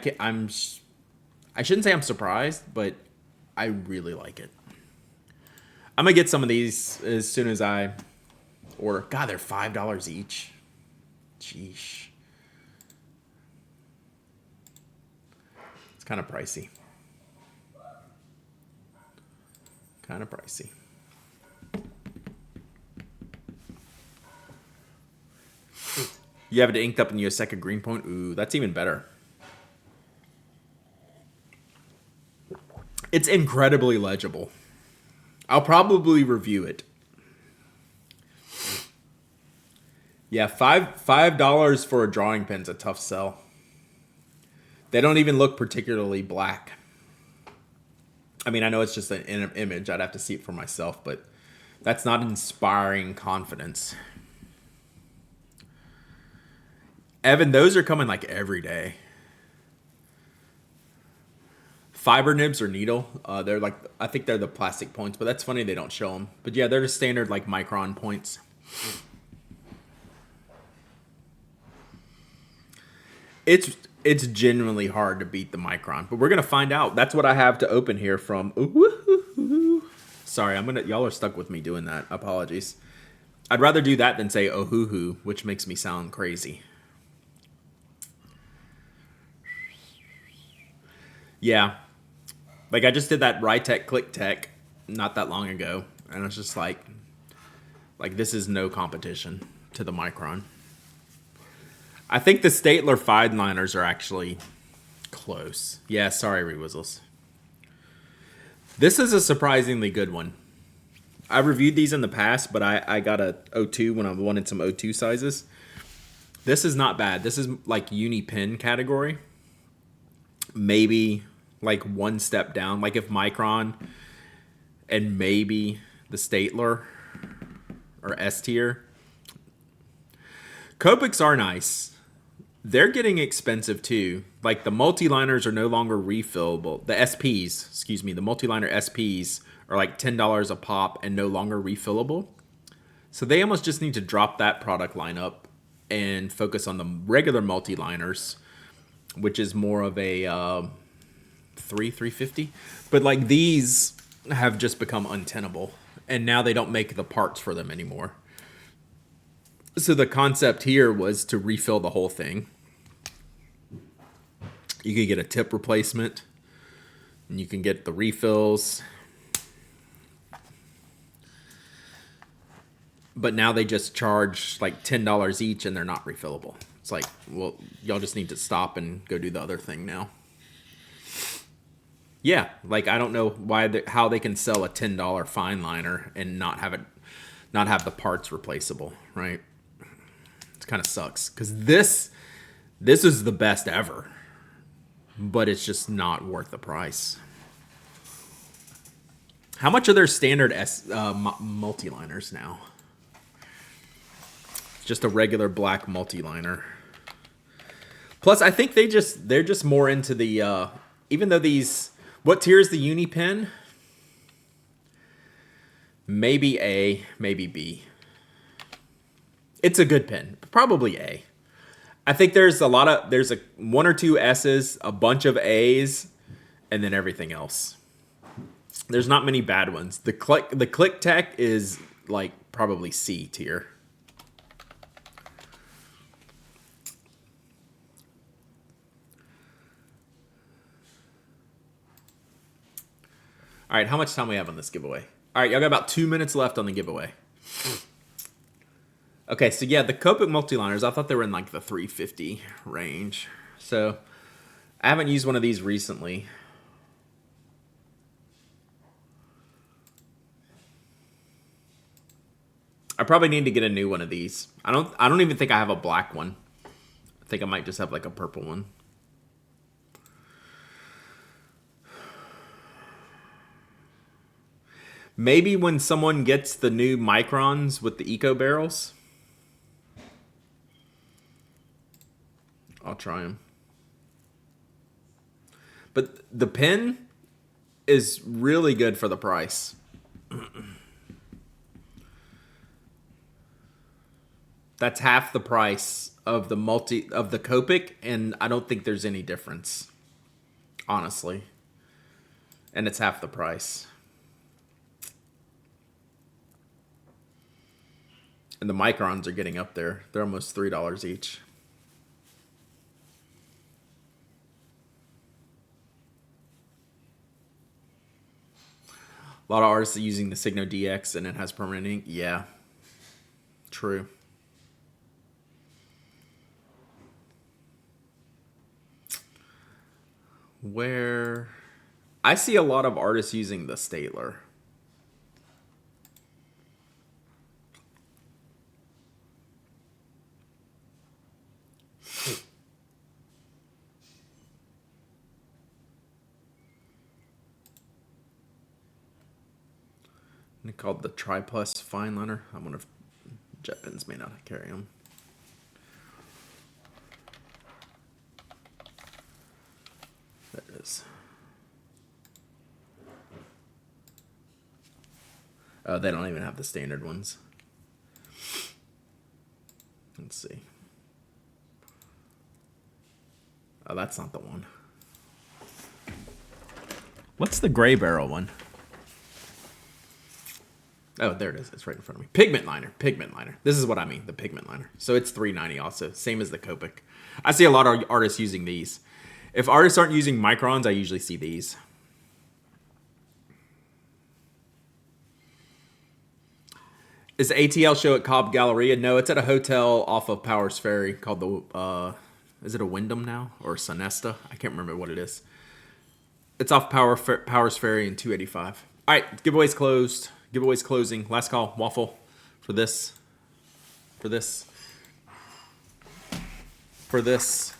shouldn't say I'm surprised, but I really like it. I'm going to get some of these as soon as I order. God, they're $5 each. Sheesh. It's kind of pricey. Kind of pricey. You have it inked up in your second green point? Ooh, that's even better. It's incredibly legible. I'll probably review it. Yeah, $5 for a drawing pen's a tough sell. They don't even look particularly black. I mean, I know it's just an image. I'd have to see it for myself, but that's not inspiring confidence. Evan, those are coming like every day. Fiber nibs or needle. They're like, I think they're the plastic points, but that's funny they don't show them. But yeah, they're just standard like micron points. It's genuinely hard to beat the micron, but we're gonna find out. That's what I have to open here from. Sorry, y'all are stuck with me doing that. Apologies. I'd rather do that than say oh hoo hoo, which makes me sound crazy. Yeah. Like I just did that Rytech Click Tech not that long ago, and it's just like this is no competition to the Micron. I think the Staedtler fine liners are actually close. Yeah, sorry, Rewizzles. This is a surprisingly good one. I reviewed these in the past, but I got a 02 when I wanted some 02 sizes. This is not bad. This is like uni pen category. Maybe like one step down. Like if Micron and maybe the Staedtler or S tier. Copics are nice. They're getting expensive too. Like the multi-liners are no longer refillable. The SPs, excuse me, the multi-liner SPs are like $10 a pop and no longer refillable. So they almost just need to drop that product lineup and focus on the regular multi-liners, which is more of a $350. But like these have just become untenable, and now they don't make the parts for them anymore. So the concept here was to refill the whole thing. You could get a tip replacement, and you can get the refills. But now they just charge like $10 each, and they're not refillable. It's like, well, y'all just need to stop and go do the other thing now. Yeah, like I don't know how they can sell a $10 fine liner and not have the parts replaceable, right? It kind of sucks because this is the best ever, but it's just not worth the price. How much are their standard multi-liners now? Just a regular black multi-liner. Plus, I think they're just more into the even though these, what tier is the uni pen? Maybe A, maybe B. It's a good pen, probably A. I think there's one or two S's, a bunch of A's, and then everything else. There's not many bad ones. The Click Tech is like probably C tier. All right, how much time we have on this giveaway? All right, y'all got about 2 minutes left on the giveaway. Okay, so yeah, the Copic multi-liners, I thought they were in like the 350 range. So I haven't used one of these recently. I probably need to get a new one of these. I don't even think I have a black one. I think I might just have like a purple one. Maybe when someone gets the new Microns with the Eco barrels, I'll try them. But the pen, is really good for the price. That's half the price of the Copic, and I don't think there's any difference, honestly. And it's half the price. And the microns are getting up there. They're almost $3 each. A lot of artists are using the Signo DX and it has permanent ink. Yeah, true. Where I see a lot of artists using the Statler. They're called the Tri-Plus Fine Liner. I wonder if JetPens may not carry them. There it is. Oh, they don't even have the standard ones. Let's see. Oh, that's not the one. What's the gray barrel one? Oh, there it is. It's right in front of me. Pigment liner. Pigment liner. This is what I mean, the pigment liner. So it's $3.90 also. Same as the Copic. I see a lot of artists using these. If artists aren't using microns, I usually see these. Is the ATL show at Cobb Galleria? No, it's at a hotel off of Powers Ferry called the, is it a Wyndham now? Or Sonesta? I can't remember what it is. It's off Powers Ferry in 285. All right, giveaway's closed. Giveaway's closing. Last call, Waffle, for this. For this. For this.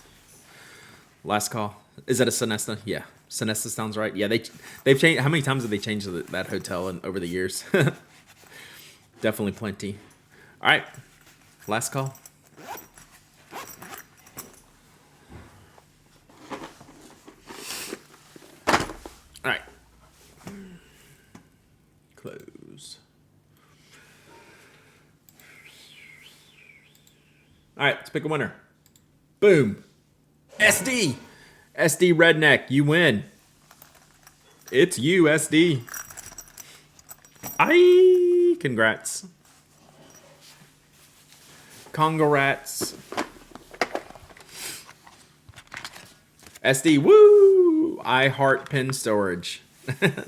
Last call. Is that a Sonesta? Yeah. Sonesta sounds right. Yeah, they've changed. How many times have they changed that hotel over the years? Definitely plenty. All right. Last call. All right. Close. All right, let's pick a winner. Boom. SD. SD Redneck, you win. It's you, SD. Congrats. Congrats. SD, woo! I heart pen storage.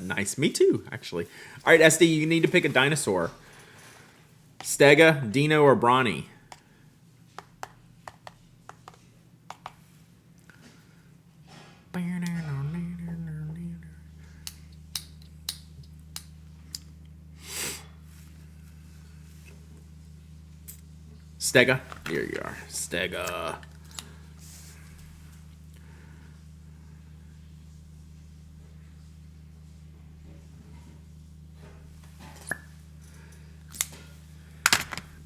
Nice, me too, actually. All right, SD, you need to pick a dinosaur. Stega, Dino, or Bronny? Stega. Here you are. Stega.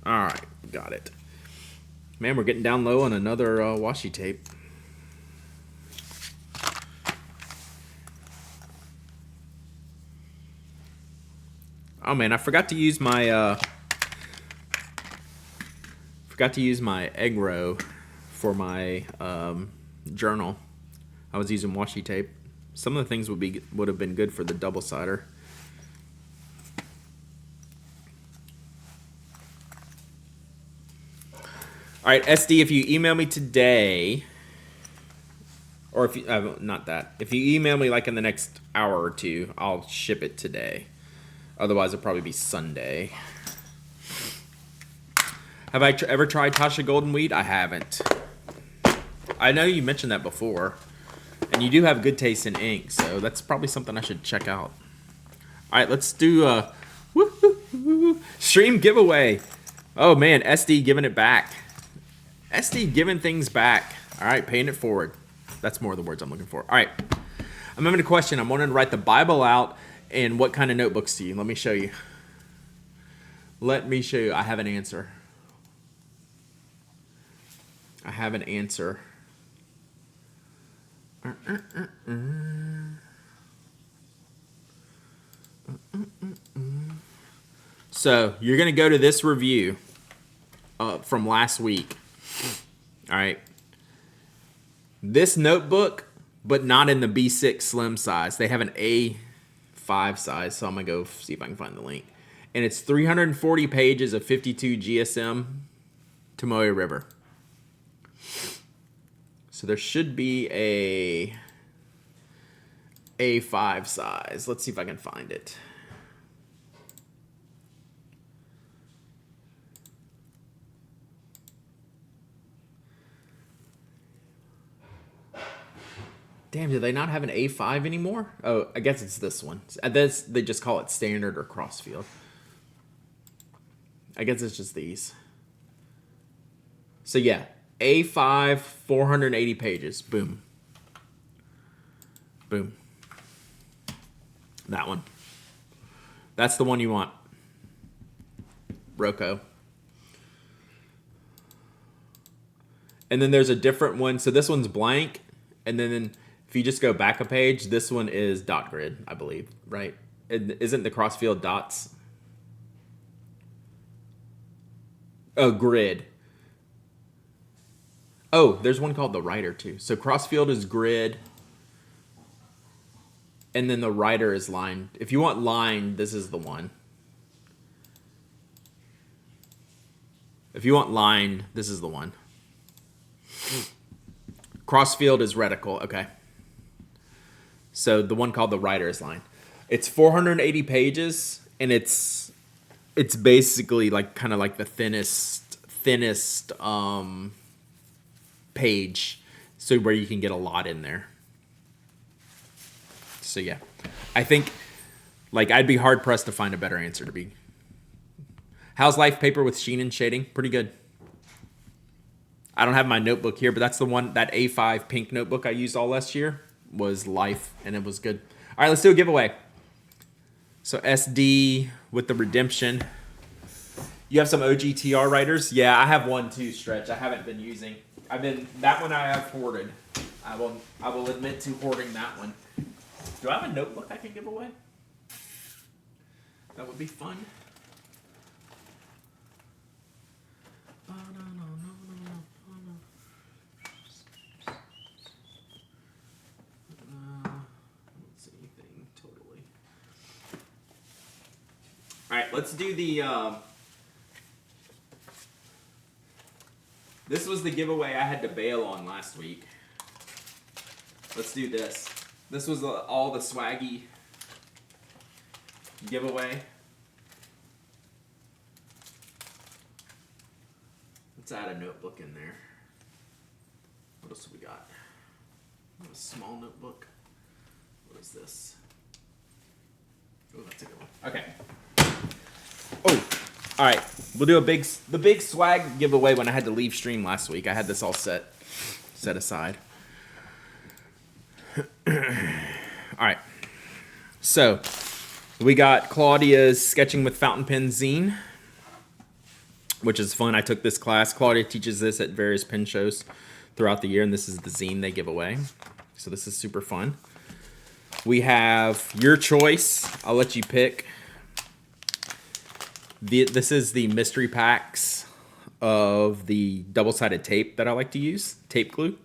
All right. Got it. Man, we're getting down low on another washi tape. Oh man, I forgot to use my egg row for my journal. I was using washi tape. Some of the things would have been good for the double sider. All right, SD, if you email me today, or if you not that, if you email me like in the next hour or two, I'll ship it today. Otherwise, it'll probably be Sunday. Have I ever tried Tasha Golden Wheat? I haven't. I know you mentioned that before. And you do have good taste in ink, so that's probably something I should check out. All right, let's do a stream giveaway. Oh, man, SD giving it back. SD giving things back. All right, paying it forward. That's more of the words I'm looking for. All right, I'm having a question. I'm wanting to write the Bible out. And what kind of notebooks do you? Let me show you. Let me show you. I have an answer. I have an answer. So you're going to go to this review from last week. All right. This notebook, but not in the B6 slim size. They have an A5 size, so I'm going to go see if I can find the link. And it's 340 pages of 52 GSM Tomoe River. So there should be a A5 size. Let's see if I can find it. Damn, do they not have an A5 anymore? Oh, I guess it's this one. They just call it standard or crossfield. I guess it's just these. So yeah, A5, 480 pages. Boom. Boom. That one. That's the one you want. Rocco. And then there's a different one. So this one's blank. And then if you just go back a page, this one is dot grid, I believe, right? Isn't the crossfield dots? Oh, grid. Oh, there's one called the writer too. So crossfield is grid. And then the writer is line. If you want line, this is the one. If you want line, this is the one. Crossfield is reticle. Okay. So the one called the writer is line. It's 480 pages, and it's basically like kind of like the thinnest page, so where you can get a lot in there. So yeah, I think like I'd be hard pressed to find a better answer to be. How's life paper with sheen and shading? Pretty good. I don't have my notebook here, but that's the one, that A5 pink notebook I used all last year was life, and it was good. All right, let's do a giveaway. So SD with the redemption. You have some OGTR writers? Yeah, I have one too, Stretch. I haven't been using. That one I have hoarded. I will admit to hoarding that one. Do I have a notebook I can give away? That would be fun. All right, let's do the, this was the giveaway I had to bail on last week. Let's do this. This was all the swaggy giveaway. Let's add a notebook in there. What else have we got? A small notebook. What is this? Oh, that's a good one. Okay. Oh, all right. We'll do the big swag giveaway when I had to leave stream last week. I had this all set aside. All right. So we got Claudia's Sketching with Fountain Pen zine, which is fun. I took this class. Claudia teaches this at various pen shows throughout the year, and this is the zine they give away. So this is super fun. We have your choice. I'll let you pick. This is the mystery packs of the double-sided tape that I like to use, tape glue.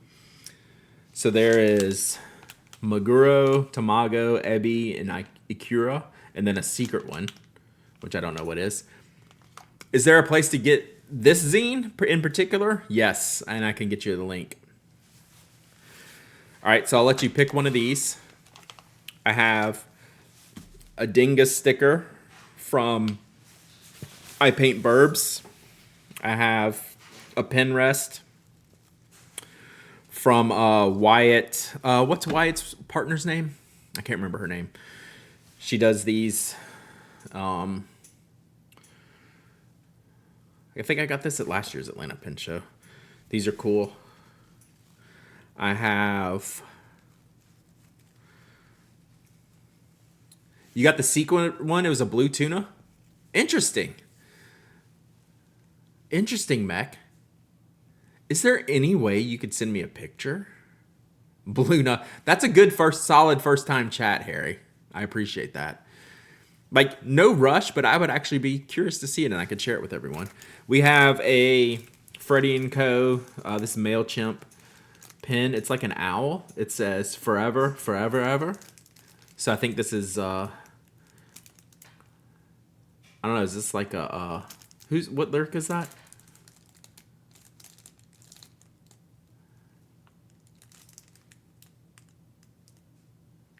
So there is Maguro, Tamago, Ebi, and Ikura, and then a secret one, which I don't know what is. Is there a place to get this zine in particular? Yes, and I can get you the link. All right, so I'll let you pick one of these. I have a Dingus sticker from I Paint Burbs. I have a pen rest from Wyatt. What's Wyatt's partner's name? I can't remember her name. She does these. I think I got this at last year's Atlanta Pen Show. These are cool. I have. You got the sequin one. It was a blue tuna. Interesting. Interesting, Mech. Is there any way you could send me a picture? Blue nut. That's a good solid first time chat, Harry. I appreciate that. Like, no rush, but I would actually be curious to see it, and I could share it with everyone. We have a Freddy & Co. This MailChimp pen. It's like an owl. It says forever, forever, ever. So I think this is, I don't know, is this like a, what lyric is that?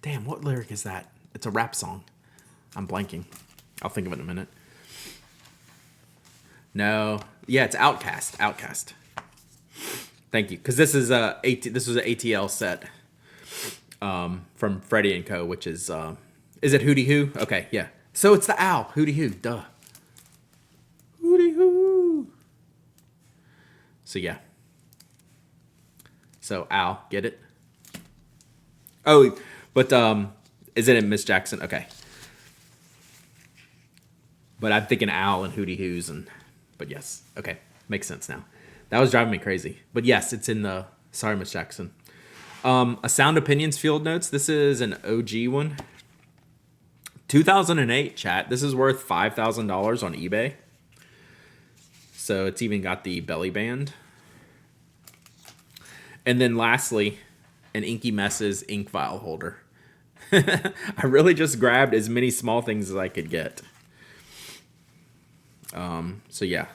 Damn, what lyric is that? It's a rap song. I'm blanking. I'll think of it in a minute. No. Yeah, it's Outcast. Outcast. Thank you. Because this was an ATL set from Freddy & Co., which is it Hootie Hoo? Okay, yeah. So it's the owl. Hootie Hoo. Duh. Hootie Hoo. So, yeah. So, owl. Get it? Oh, but is it in Miss Jackson? Okay. But I'm thinking owl and Hootie Hoos but yes. Okay. Makes sense now. That was driving me crazy. But yes, it's in the sorry, Miss Jackson. A Sound Opinions Field Notes. This is an OG one. 2008, chat. This is worth $5,000 on eBay. So it's even got the belly band. And then lastly, an Inky Messes ink vial holder. I really just grabbed as many small things as I could get. So yeah.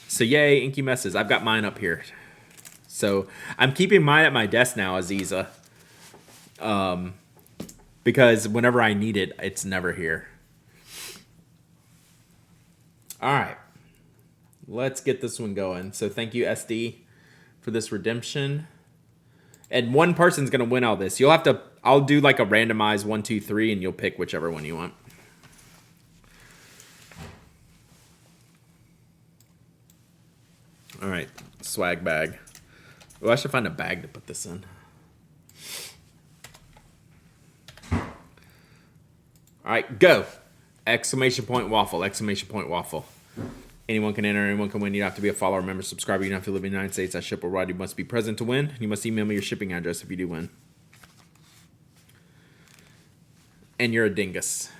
So yay, Inky Messes. I've got mine up here. So I'm keeping mine at my desk now, Aziza. Because whenever I need it, it's never here. All right. Let's get this one going. So thank you, SD, for this redemption. And one person's going to win all this. You'll have to, I'll do like a randomized 1, 2, 3, and you'll pick whichever one you want. All right, swag bag. Oh, I should find a bag to put this in. All right, go. Exclamation point waffle, exclamation point waffle. Anyone can enter, anyone can win. You don't have to be a follower, member, subscriber. You don't have to live in the United States. I ship worldwide. You must be present to win. You must email me your shipping address if you do win. And you're a dingus.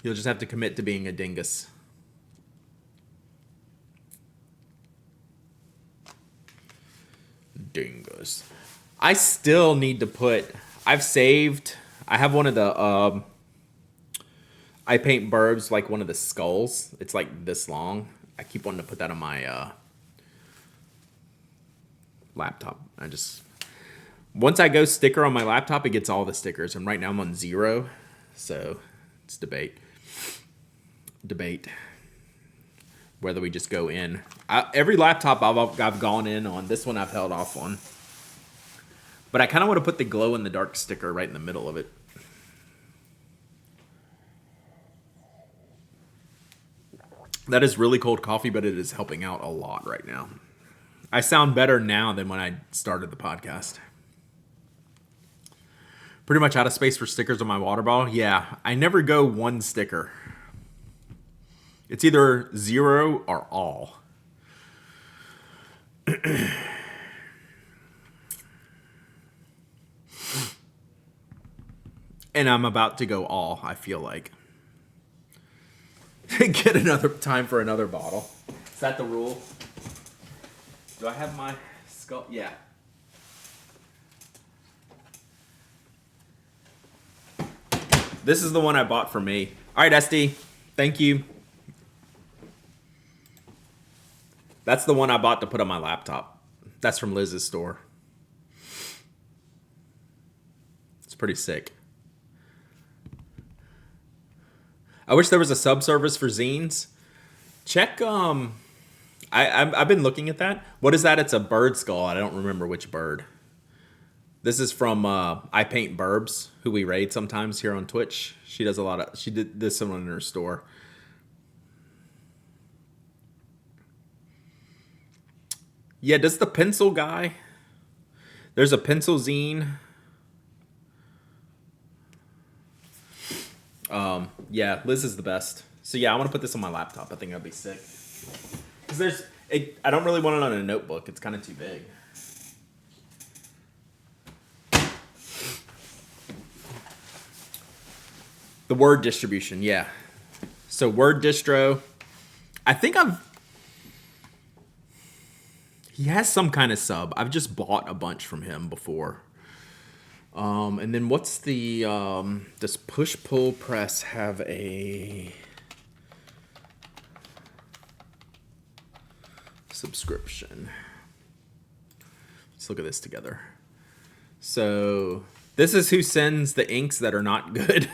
You'll just have to commit to being a dingus. Dingus. I still need to put... I've saved... I have one of the... I paint burbs like one of the skulls. It's like this long. I keep wanting to put that on my laptop. Once I go sticker on my laptop, it gets all the stickers. And right now I'm on 0. So it's debate whether we just go in. Every laptop I've gone in on. This one I've held off on. But I kind of want to put the glow in the dark sticker right in the middle of it. That is really cold coffee, but it is helping out a lot right now. I sound better now than when I started the podcast. Pretty much out of space for stickers on my water bottle. Yeah, I never go one sticker. It's either 0 or all. And I'm about to go all, I feel like. Get another time for another bottle. Is that the rule? Do I have my skull? Yeah. This is the one I bought for me. All right, SD. Thank you. That's the one I bought to put on my laptop. That's from Liz's store. It's pretty sick. I wish there was a sub-service for zines. Check, I've been looking at that. What is that? It's a bird skull. I don't remember which bird. This is from I Paint Burbs, who we raid sometimes here on Twitch. She did this one in her store. Yeah, does the pencil guy? There's a pencil zine. Yeah, Liz is the best. So yeah, I want to put this on my laptop. I think that'd be sick. Because I don't really want it on a notebook. It's kind of too big. The Word distribution, yeah. So Word distro, I think he has some kind of sub. I've just bought a bunch from him before. And then what's the, does Push Pull Press have a subscription? Let's look at this together. So this is who sends the inks that are not good,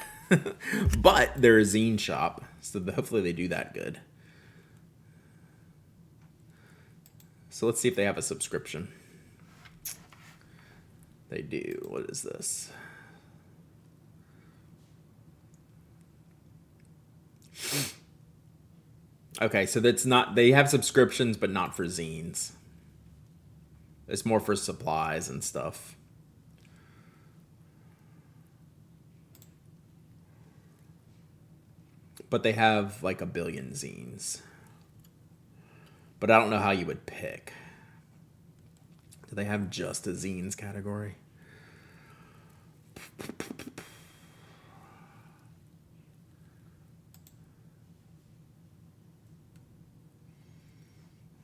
but they're a zine shop. So hopefully they do that good. So let's see if they have a subscription. They do. What is this? Okay, so that's not, they have subscriptions, but not for zines. It's more for supplies and stuff. But they have like 1 billion zines. But I don't know how you would pick. Do they have just a zines category?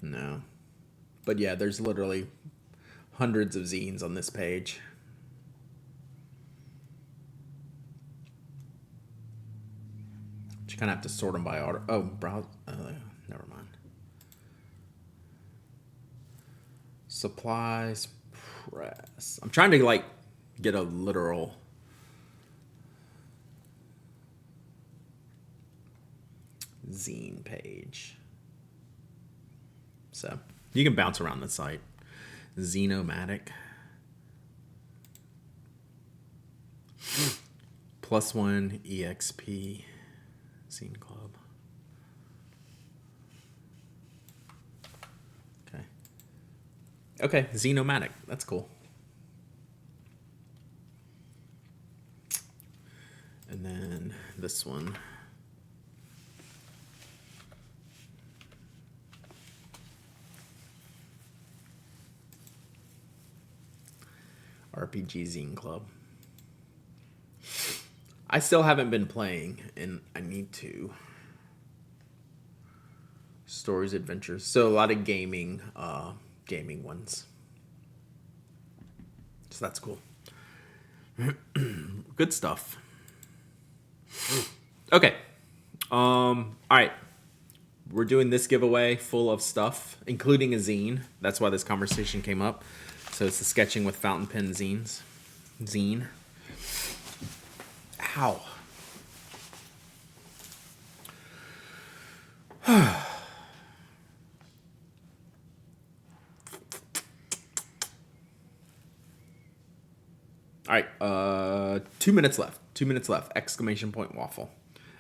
No. But yeah, there's literally hundreds of zines on this page. You kind of have to sort them by order. Oh, browse. Never mind. Supplies, press. I'm trying to like get a literal. Zine page. So you can bounce around the site. Zenomatic. +1 EXP. Zine Club. Okay. Okay, Zenomatic. That's cool. And then this one. RPG Zine Club. I still haven't been playing, and I need to. Stories, adventures. So a lot of gaming ones. So that's cool. Good stuff. Okay. All right. We're doing this giveaway full of stuff, including a zine. That's why this conversation came up. So it's the sketching with fountain pen zines. Zine. Ow. All right, 2 minutes left. 2 minutes left. Exclamation point waffle.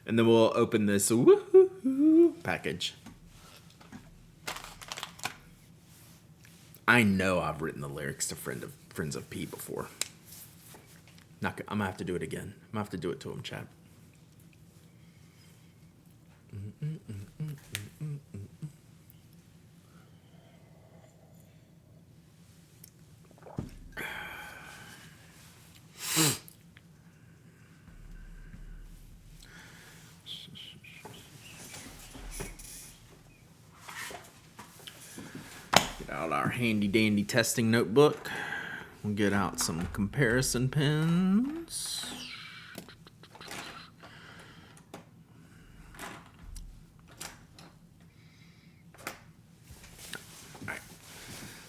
And then we'll open this package. I know I've written the lyrics to Friends of P before. I'm gonna have to do it again. I'm gonna have to do it to him, chat. Get out our handy dandy testing notebook. We'll get out some comparison pens. All right.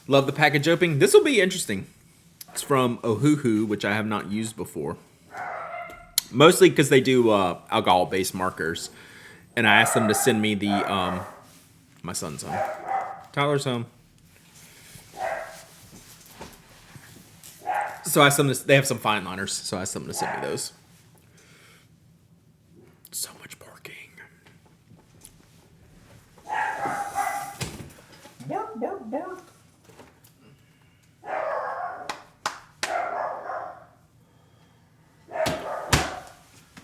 Love the package opening. This will be interesting. It's from Ohuhu, which I have not used before. Mostly because they do alcohol-based markers. And I asked them to send me the... my son's home. Tyler's home. So I asked them to, they have some fine liners, so I asked them to send me those. So much barking. Bark, bark, bark.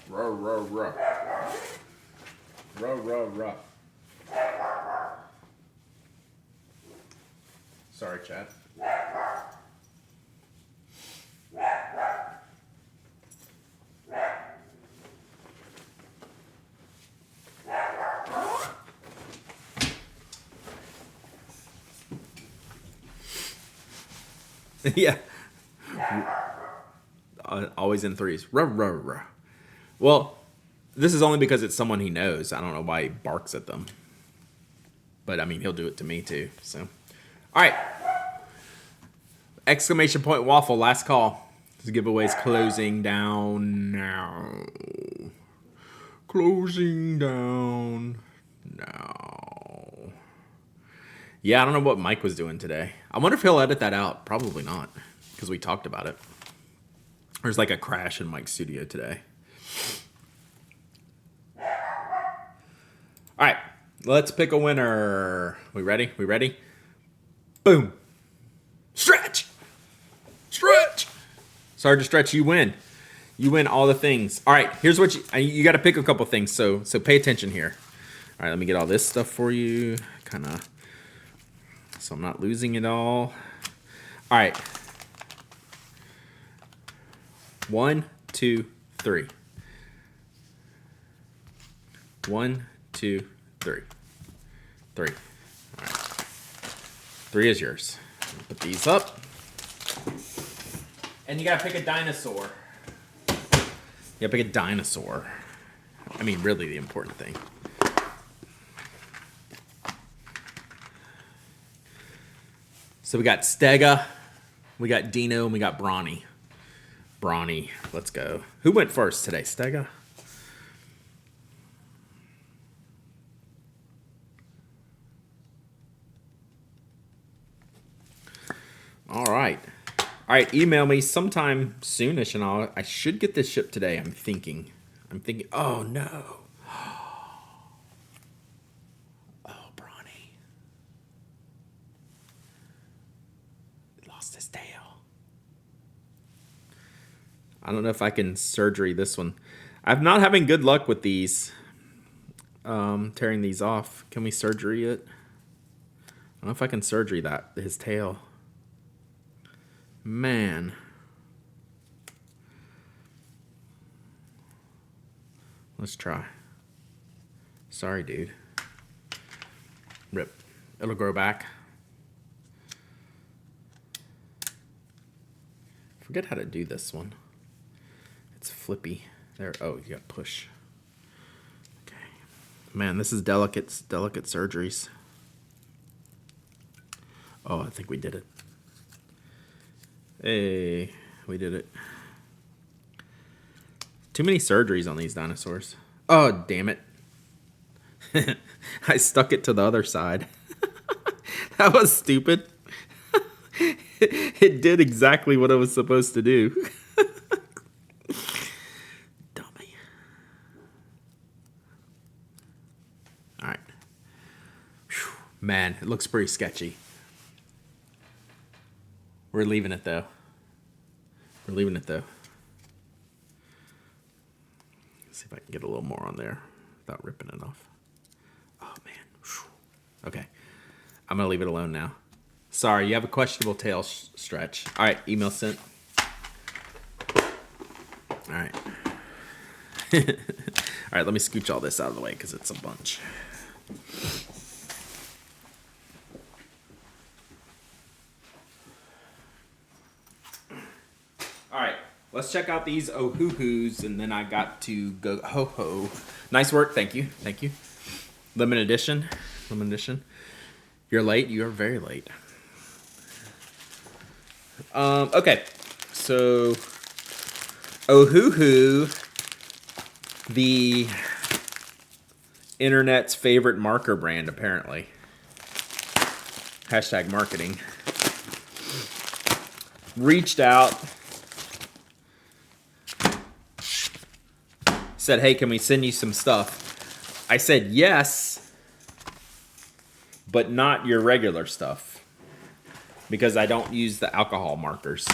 Ruh, ruh, ruh. Ruh, ruh, ruh. Sorry, chat. Yeah. Always in threes. Ruh, ruh, ruh. Well, this is only because it's someone he knows. I don't know why he barks at them. But I mean, he'll do it to me too. So, all right. Exclamation point waffle. Last call. The giveaway's closing down now. Closing down now. Yeah, I don't know what Mike was doing today. I wonder if he'll edit that out. Probably not, because we talked about it. There's like a crash in Mike's studio today. All right, let's pick a winner. We ready? We ready? Boom. Stretch. Stretch. Sergeant Stretch, you win. You win all the things. All right, here's what you got to pick a couple things. So pay attention here. All right, let me get all this stuff for you. Kind of, so I'm not losing it all. All right. 1, 2, 3. 1, 2, 3. 3. All right. 3 is yours. Put these up. And you gotta pick a dinosaur. You gotta pick a dinosaur. I mean, really the important thing. So we got Stega, we got Dino, and we got Brawny. Brawny, let's go. Who went first today, Stega? All right. All right, email me sometime soonish, and I should get this shipped today. I'm thinking. Oh no. Oh, Brawny lost his tail. I don't know if I can surgery this one. I'm not having good luck with these. Tearing these off. Can we surgery it? I don't know if I can surgery his tail. Man. Let's try. Sorry, dude. Rip. It'll grow back. Forget how to do this one. It's flippy. There. Oh, you got push. Okay. Man, this is delicate surgeries. Oh, I think we did it. Hey, we did it. Too many surgeries on these dinosaurs. Oh, damn it. I stuck it to the other side. That was stupid. It did exactly what it was supposed to do. Dummy. All right. Whew. Man, it looks pretty sketchy. We're leaving it though. We're leaving it though. Let's see if I can get a little more on there without ripping it off. Oh man. Whew. Okay. I'm gonna leave it alone now. Sorry, you have a questionable tail stretch. All right, email sent. All right. All right, let me scooch all this out of the way because it's a bunch. All right, let's check out these oh-hoo-hoos, and then I got to go ho-ho. Nice work, thank you, thank you. Limited edition. You're late, you are very late. Okay, so oh-hoo-hoo, the internet's favorite marker brand, apparently. Hashtag marketing. Reached out. Said, hey, can we send you some stuff? I said, yes, but not your regular stuff. Because I don't use the alcohol markers.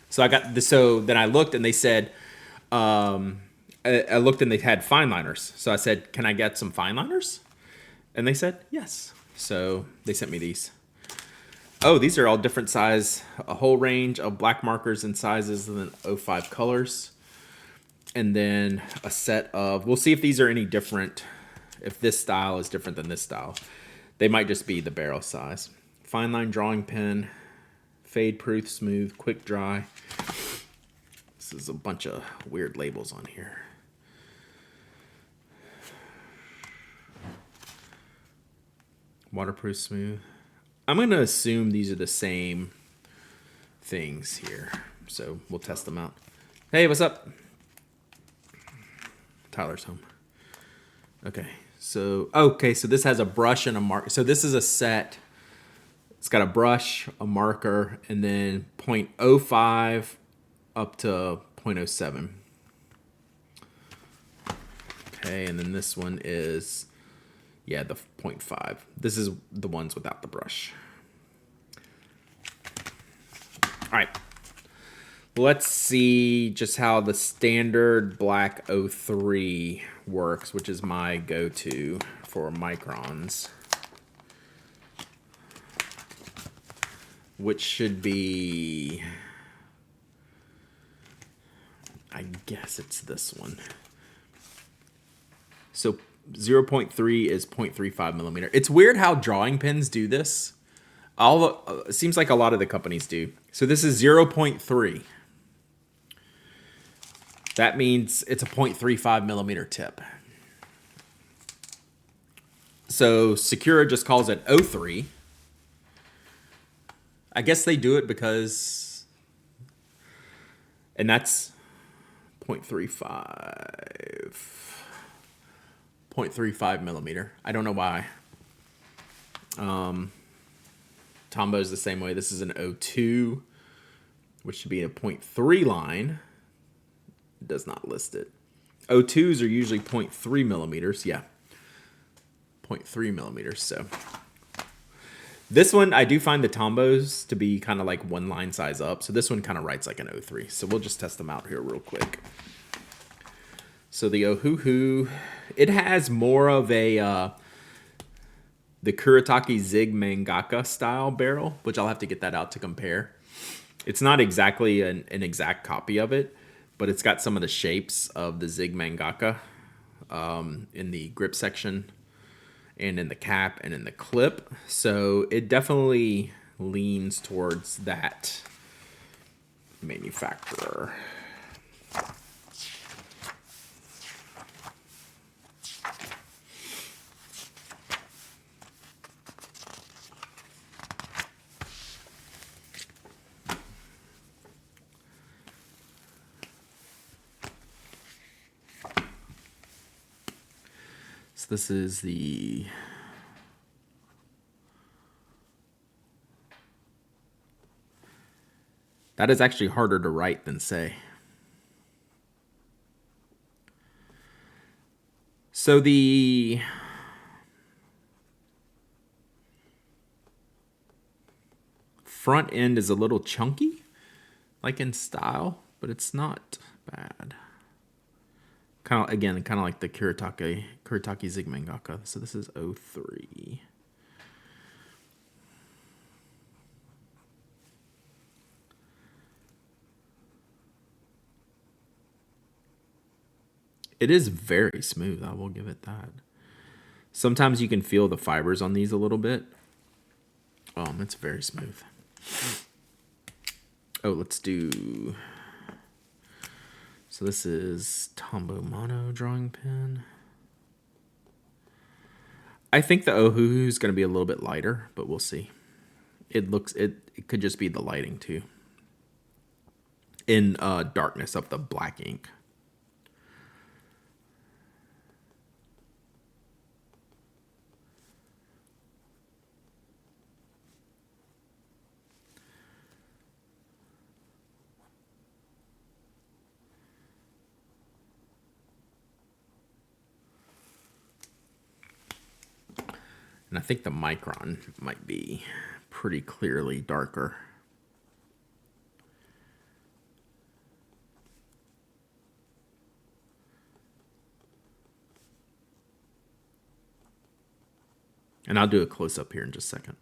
So then I looked and they said, I looked and they had fine liners. So I said, can I get some fine liners? And they said, yes. So they sent me these. Oh, these are all different size, a whole range of black markers and sizes and then 05 colors. And then a set of, we'll see if these are any different, if this style is different than this style. They might just be the barrel size. Fine line drawing pen, fade proof, smooth, quick dry. This is a bunch of weird labels on here. Waterproof, smooth. I'm going to assume these are the same things here. So we'll test them out. Hey, what's up? Tyler's home. Okay. So this has a brush and a marker. So this is a set. It's got a brush, a marker, and then 0.05 up to 0.07. Okay, and then this one is, yeah, the 0.5. This is the ones without the brush. All right. Let's see just how the standard black 03 works, which is my go-to for microns. Which should be, I guess it's this one. So 0.3 is 0.35 millimeter. It's weird how drawing pens do this. It seems like a lot of the companies do. So this is 0.3. That means it's a 0.35 millimeter tip. So Sakura just calls it 03. I guess they do it because, and that's 0.35 millimeter. I don't know why. Tombow is the same way. This is an 02, which should be a 0.3 line. It does not list it. 02s are usually 0.3 millimeters. Yeah, 0.3 millimeters. So this one, I do find the Tombows to be kind of like one line size up. So this one kind of writes like an 03. So we'll just test them out here real quick. So the Ohuhu, it has more of a the Kuretake Zig Mangaka style barrel, which I'll have to get that out to compare. It's not exactly an exact copy of it, but it's got some of the shapes of the Zig Mangaka in the grip section and in the cap and in the clip. So it definitely leans towards that manufacturer. So this is the that is actually harder to write than say. So the front end is a little chunky, like in style, but it's not bad. Kind of like the Kuretake Zig Mangaka. So this is 03. It is very smooth, I will give it that. Sometimes you can feel the fibers on these a little bit. It's very smooth. Oh, let's do... So this is Tombow Mono drawing pen. I think the Ohuhu is going to be a little bit lighter, but we'll see. It could just be the lighting too. In darkness of the black ink. And I think the micron might be pretty clearly darker. And I'll do a close-up here in just a second.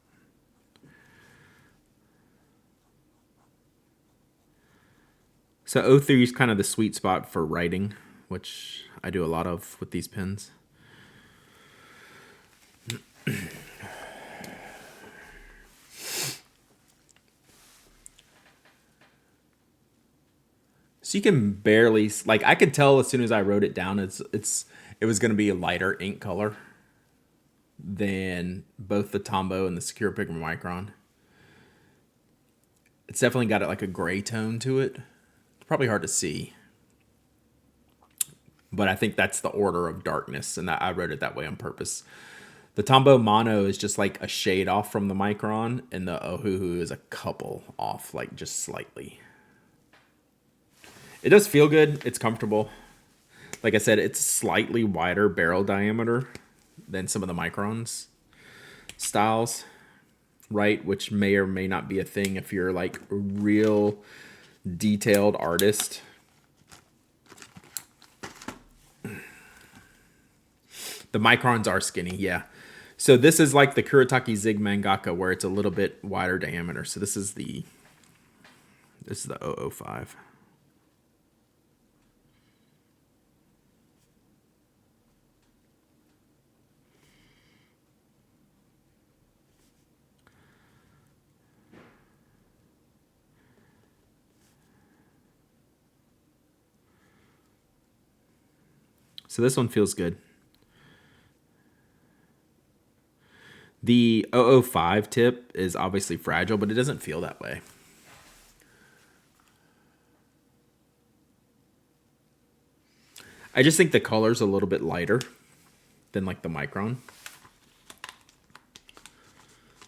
So 03 is kind of the sweet spot for writing, which I do a lot of with these pens. So you can barely, like, I could tell as soon as I wrote it down, it was going to be a lighter ink color than both the Tombow and the Secure Pigment Micron. It's definitely got like a gray tone to it. It's probably hard to see, but I think that's the order of darkness, and I wrote it that way on purpose. The Tombow Mono is just like a shade off from the Micron, and the Ohuhu is a couple off, like just slightly. It does feel good. It's comfortable. Like I said, it's slightly wider barrel diameter than some of the Microns styles, right? Which may or may not be a thing if you're like a real detailed artist. The Microns are skinny, yeah. So this is like the Kuretake Zig Mangaka, where it's a little bit wider diameter. So this is the 005. So this one feels good. The 005 tip is obviously fragile, but it doesn't feel that way. I just think the color's a little bit lighter than like the Micron.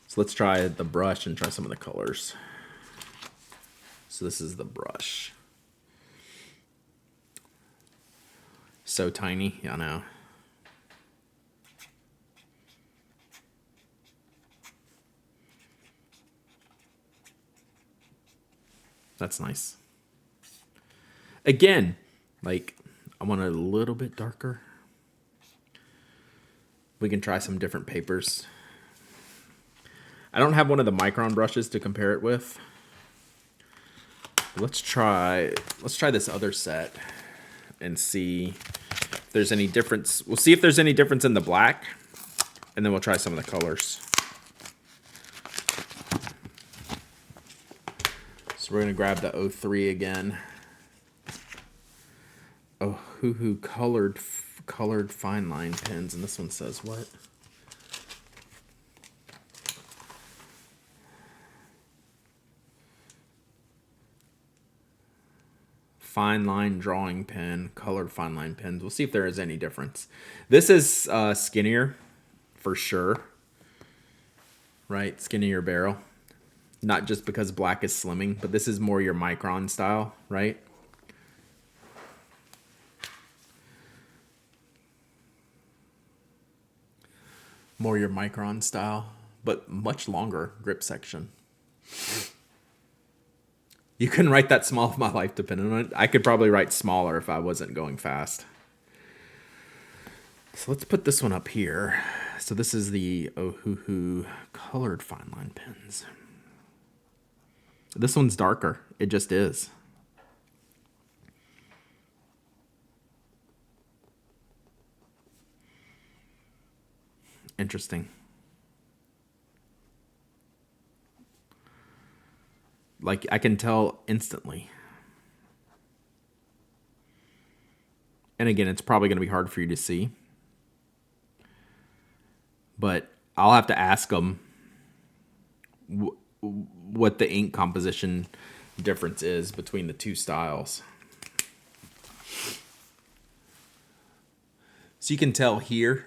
So let's try the brush and try some of the colors. So this is the brush. So tiny, yeah, I know. That's nice. Again, like, I want it a little bit darker. We can try some different papers. I don't have one of the Micron brushes to compare it with. Let's try this other set and see if there's any difference. We'll see if there's any difference in the black, and then we'll try some of the colors. So we're gonna grab the 03 again. Oh, Ohuhu colored fine line pens, and this one says what? Fine line drawing pen, colored fine line pens. We'll see if there is any difference. This is skinnier, for sure. Right, skinnier barrel. Not just because black is slimming, but this is more your Micron style, right? More your Micron style, but much longer grip section. You couldn't write that small if my life depended on it. I could probably write smaller if I wasn't going fast. So let's put this one up here. So this is the Ohuhu colored fine line pens. This one's darker. It just is. Interesting. Like, I can tell instantly. And again, it's probably going to be hard for you to see. But I'll have to ask them what the ink composition difference is between the two styles. So you can tell here,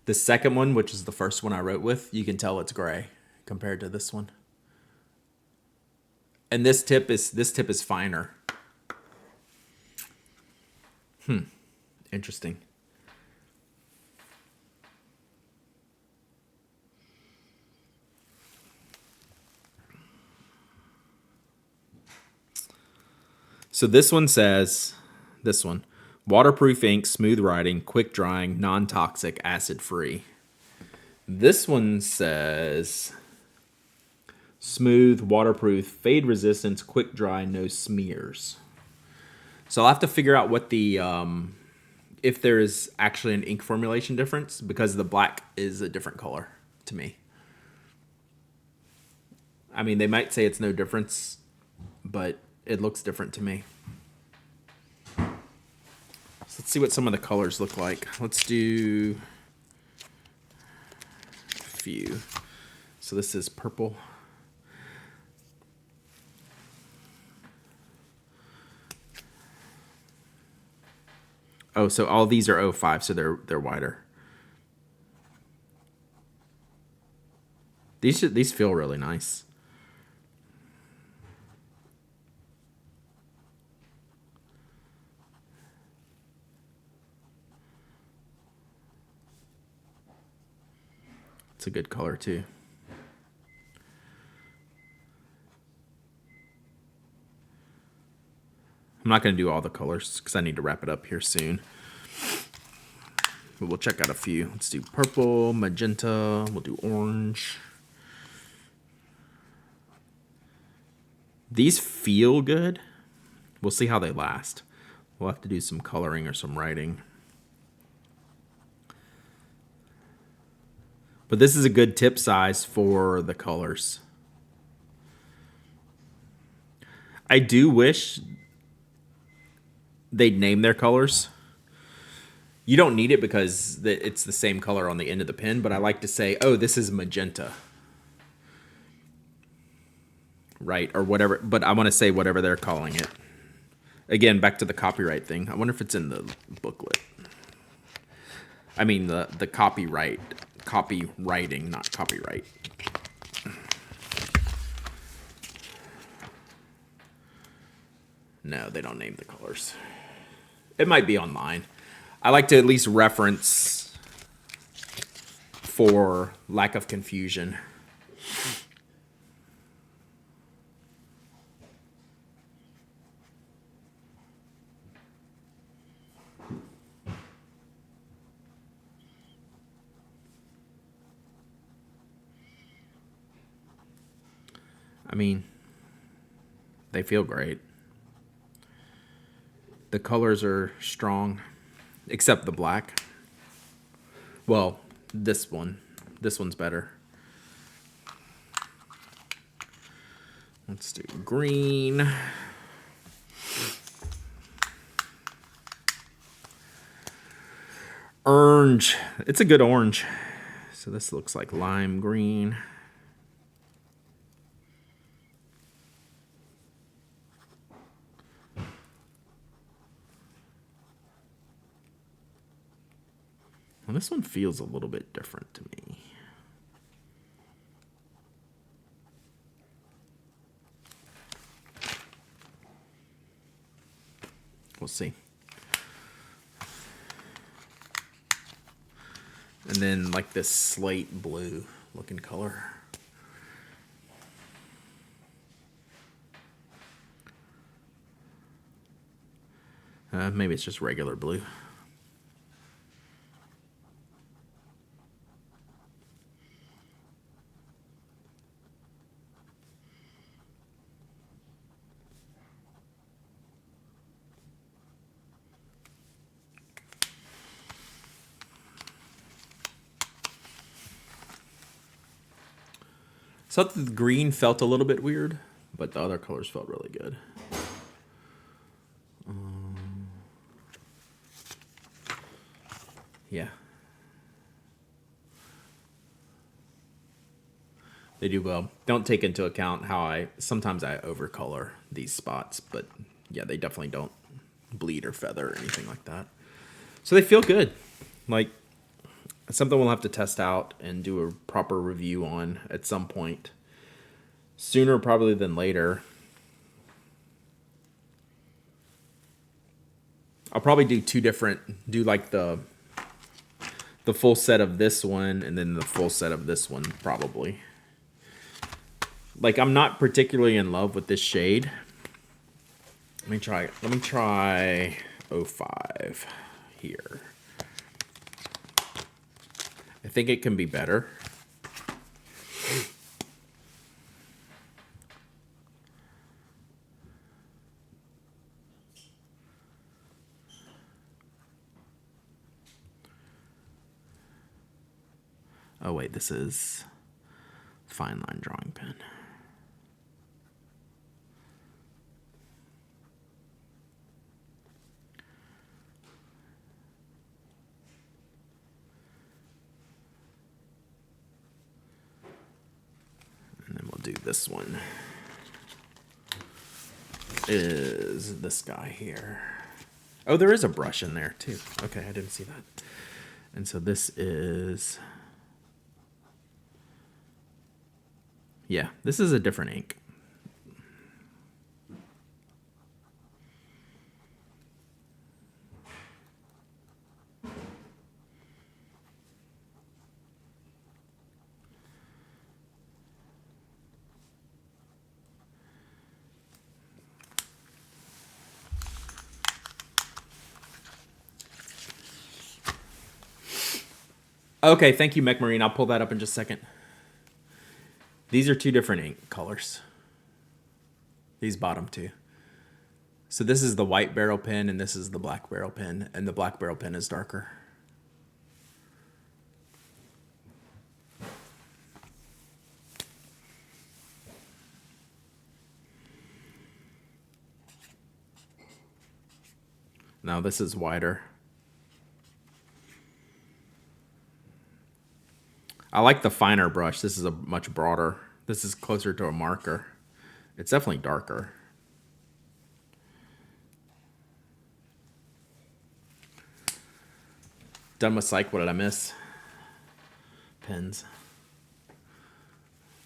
the second one, which is the first one I wrote with, you can tell it's gray compared to this one. And this tip is finer. Interesting. So this one says, waterproof ink, smooth writing, quick drying, non-toxic, acid-free. This one says smooth, waterproof, fade resistance, quick dry, no smears. So I'll have to figure out what the, if there is actually an ink formulation difference, because the black is a different color to me. I mean, they might say it's no difference, but it looks different to me. So let's see what some of the colors look like. Let's do a few. So this is purple. Oh, so all these are 05, so they're wider. These feel really nice. It's a good color too. I'm not going to do all the colors because I need to wrap it up here soon. But we'll check out a few. Let's do purple, magenta, we'll do orange. These feel good. We'll see how they last. We'll have to do some coloring or some writing. But this is a good tip size for the colors. I do wish they'd name their colors. You don't need it because it's the same color on the end of the pen, but I like to say, oh, this is magenta. Right, or whatever, but I want to say whatever they're calling it. Again, back to the copyright thing. I wonder if it's in the booklet. I mean, the copywriting, not copyright. No, they don't name the colors. It might be online. I like to at least reference for lack of confusion. I mean, they feel great. The colors are strong, except the black. Well, this one. This one's better. Let's do green. Orange. It's a good orange. So this looks like lime green. Well, this one feels a little bit different to me. We'll see. And then like this slate blue looking color. Maybe it's just regular blue. So the green felt a little bit weird, but the other colors felt really good. Yeah. They do well. Don't take into account how sometimes I overcolor these spots, but yeah, they definitely don't bleed or feather or anything like that. So they feel good. Like, something we'll have to test out and do a proper review on at some point. Sooner probably than later. I'll probably do like the full set of this one and then the full set of this one probably. Like, I'm not particularly in love with this shade. Let me try 05 here. I think it can be better. Oh wait, this is fine line drawing pen. this one is this guy here. Oh, there is a brush in there too. Okay, I didn't see that. And so this is, yeah, this is a different ink. Okay, thank you, Mech Marine. I'll pull that up in just a second. These are two different ink colors. These bottom two. So this is the white barrel pen and this is the black barrel pen, and the black barrel pen is darker. Now this is wider. I like the finer brush. This is a much broader. This is closer to a marker. It's definitely darker. Done with psych. What did I miss? Pens.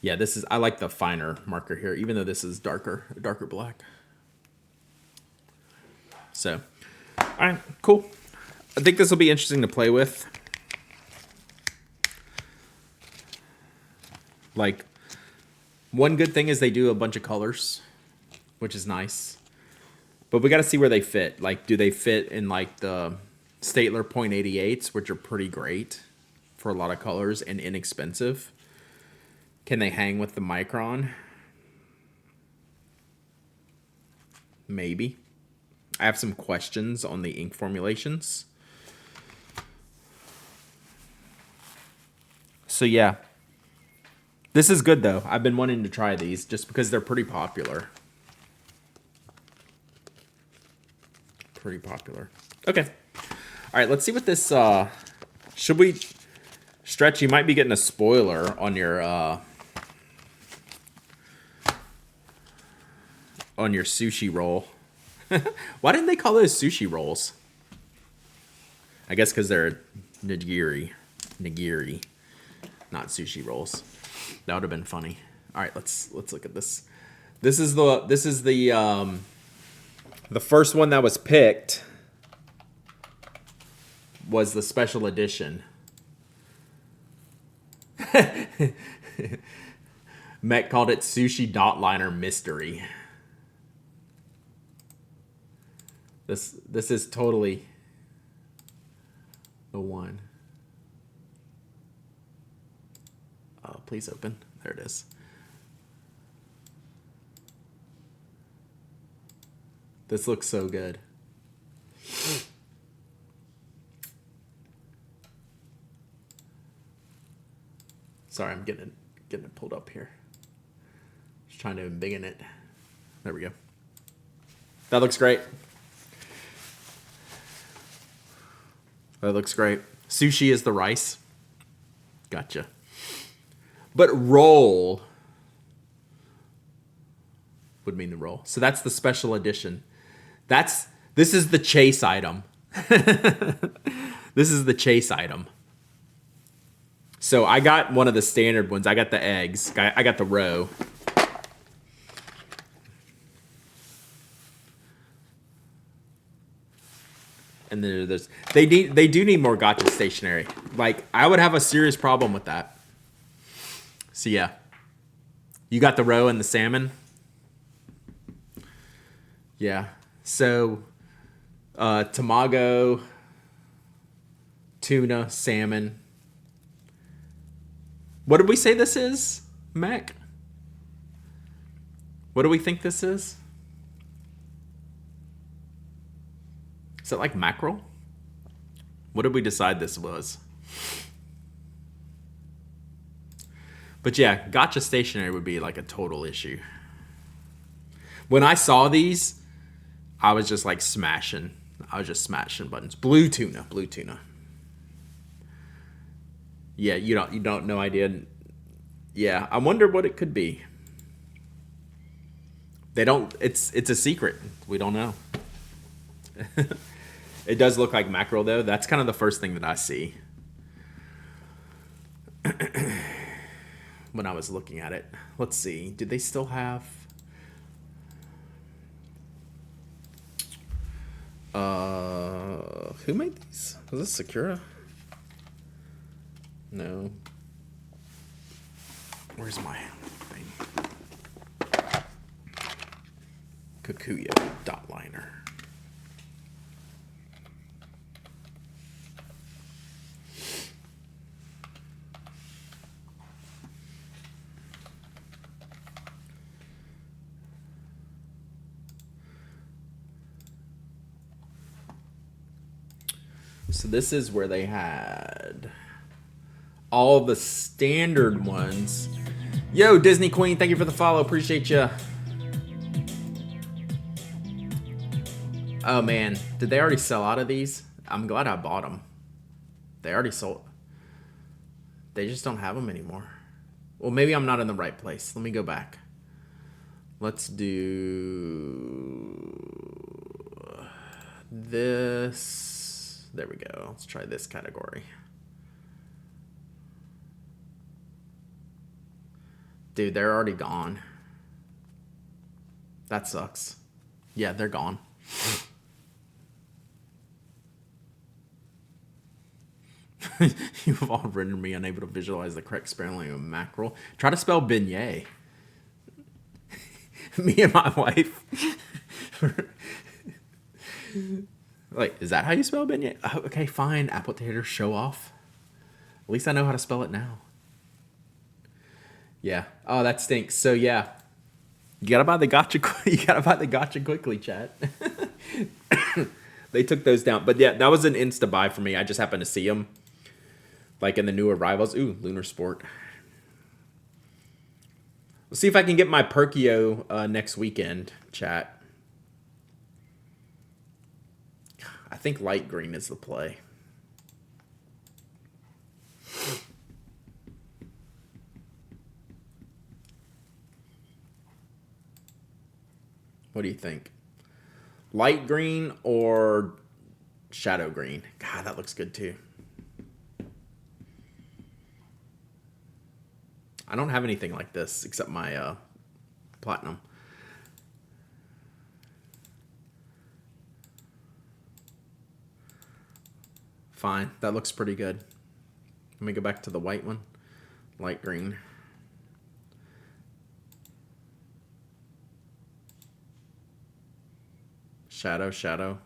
Yeah, this is, I like the finer marker here, even though this is darker black. So, all right, cool. I think this will be interesting to play with. Like, one good thing is they do a bunch of colors, which is nice. But we got to see where they fit. Like, do they fit in, like, the Staedtler .88s, which are pretty great for a lot of colors and inexpensive? Can they hang with the Micron? Maybe. I have some questions on the ink formulations. So, yeah. This is good, though. I've been wanting to try these just because they're pretty popular. Pretty popular. Okay. All right, let's see what this... should we... Stretch, you might be getting a spoiler on your sushi roll. Why didn't they call those sushi rolls? I guess because they're nigiri, not sushi rolls. That would have been funny. All right, let's look at this. This is the first one that was picked was the special edition. Met called it Sushi Dot Liner Mystery. This is totally the one. Oh, please open. There it is. This looks so good. Sorry, I'm getting it pulled up here. Just trying to embiggen it. There we go. That looks great. That looks great. Sushi is the rice. Gotcha. But roll would mean the roll. So that's the special edition. This is the chase item. This is the chase item. So I got one of the standard ones. I got the eggs. I got the roe. And then there's they do need more gotcha stationery. Like, I would have a serious problem with that. So yeah. You got the roe and the salmon. Yeah. So tamago, tuna, salmon. What did we say this is, Mac? What do we think this is? Is it like mackerel? What did we decide this was? But yeah, gotcha stationery would be like a total issue. When I saw these, I was just like smashing. I was just smashing buttons. Blue tuna. Yeah, you don't no idea. Yeah, I wonder what it could be. They don't. It's a secret. We don't know. It does look like mackerel though. That's kind of the first thing that I see when I was looking at it. Let's see. Did they still have? Who made these? Was this Sakura? No. Where's my thing? Kikuyo dot liner. So this is where they had all the standard ones. Yo, Disney Queen, thank you for the follow. Appreciate you. Oh man, did they already sell out of these? I'm glad I bought them. They already sold. They just don't have them anymore. Well, maybe I'm not in the right place. Let me go back. Let's do this. There we go. Let's try this category. Dude, they're already gone. That sucks. Yeah, they're gone. You've all rendered me unable to visualize the correct spelling of mackerel. Try to spell beignet. Me and my wife. Like, is that how you spell beignet? Oh, okay, fine. Apple tater, show off. At least I know how to spell it now. Yeah. Oh, that stinks. So yeah, you gotta buy the gotcha. You gotta buy the gotcha quickly, chat. They took those down, but yeah, that was an insta buy for me. I just happened to see them, like in the new arrivals. Ooh, Lunar Sport. We'll see if I can get my Perkio next weekend, chat. I think light green is the play. What do you think? Light green or shadow green? God, that looks good too. I don't have anything like this except my platinum. Fine, that looks pretty good. Let me go back to the white one. Light green. Shadow, shadow.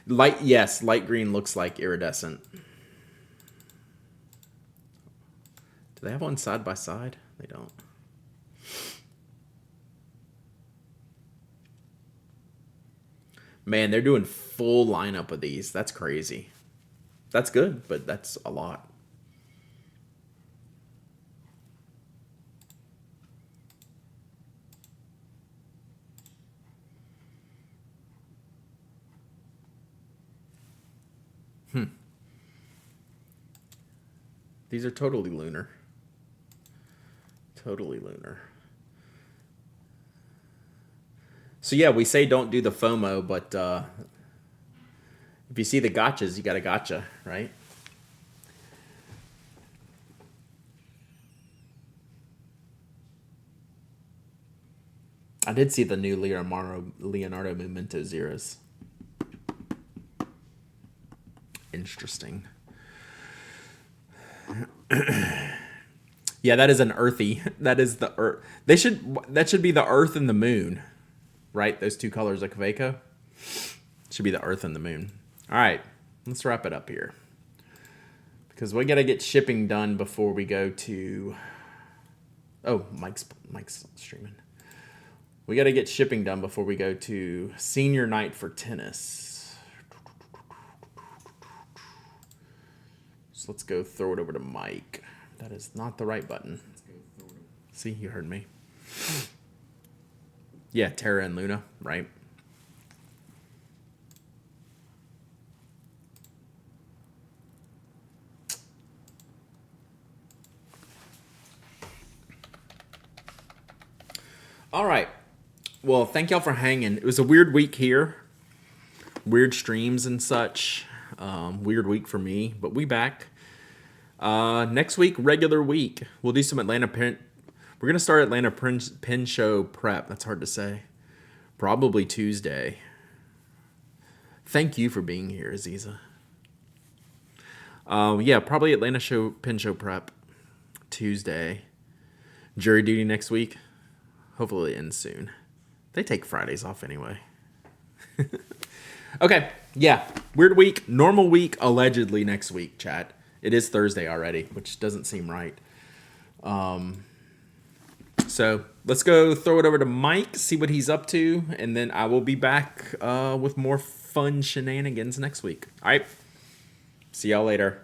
Light, yes, light green looks like iridescent. Do they have one side by side? They don't. Man, they're doing full lineup of these. That's crazy. That's good, but that's a lot. These are totally lunar. Totally lunar. So yeah, we say don't do the FOMO, but if you see the gotchas, you got a gotcha, right? I did see the new Leonardo Memento Zeros. Interesting. Yeah, that is an earthy. That is the earth. That should be the earth and the moon, right? Those two colors of Kaweco should be the earth and the moon. All right, let's wrap it up here because we got to get shipping done before we go to. Oh, Mike's streaming. We got to get shipping done before we go to senior night for tennis. So let's go throw it over to Mike. That is not the right button. See, you heard me. Yeah, Terra and Luna, right? All right. Well, thank y'all for hanging. It was a weird week here. Weird streams and such. Weird week for me, but we back. Next week, regular week. We'll do some Atlanta Pen. We're gonna start Atlanta Pen Show prep. That's hard to say. Probably Tuesday. Thank you for being here, Aziza. Yeah, probably Atlanta Pen Show prep Tuesday. Jury duty next week. Hopefully it ends soon. They take Fridays off anyway. Okay, yeah. Weird week, normal week, allegedly next week, chat. It is Thursday already, which doesn't seem right. So let's go throw it over to Mike, see what he's up to, and then I will be back with more fun shenanigans next week. All right. See y'all later.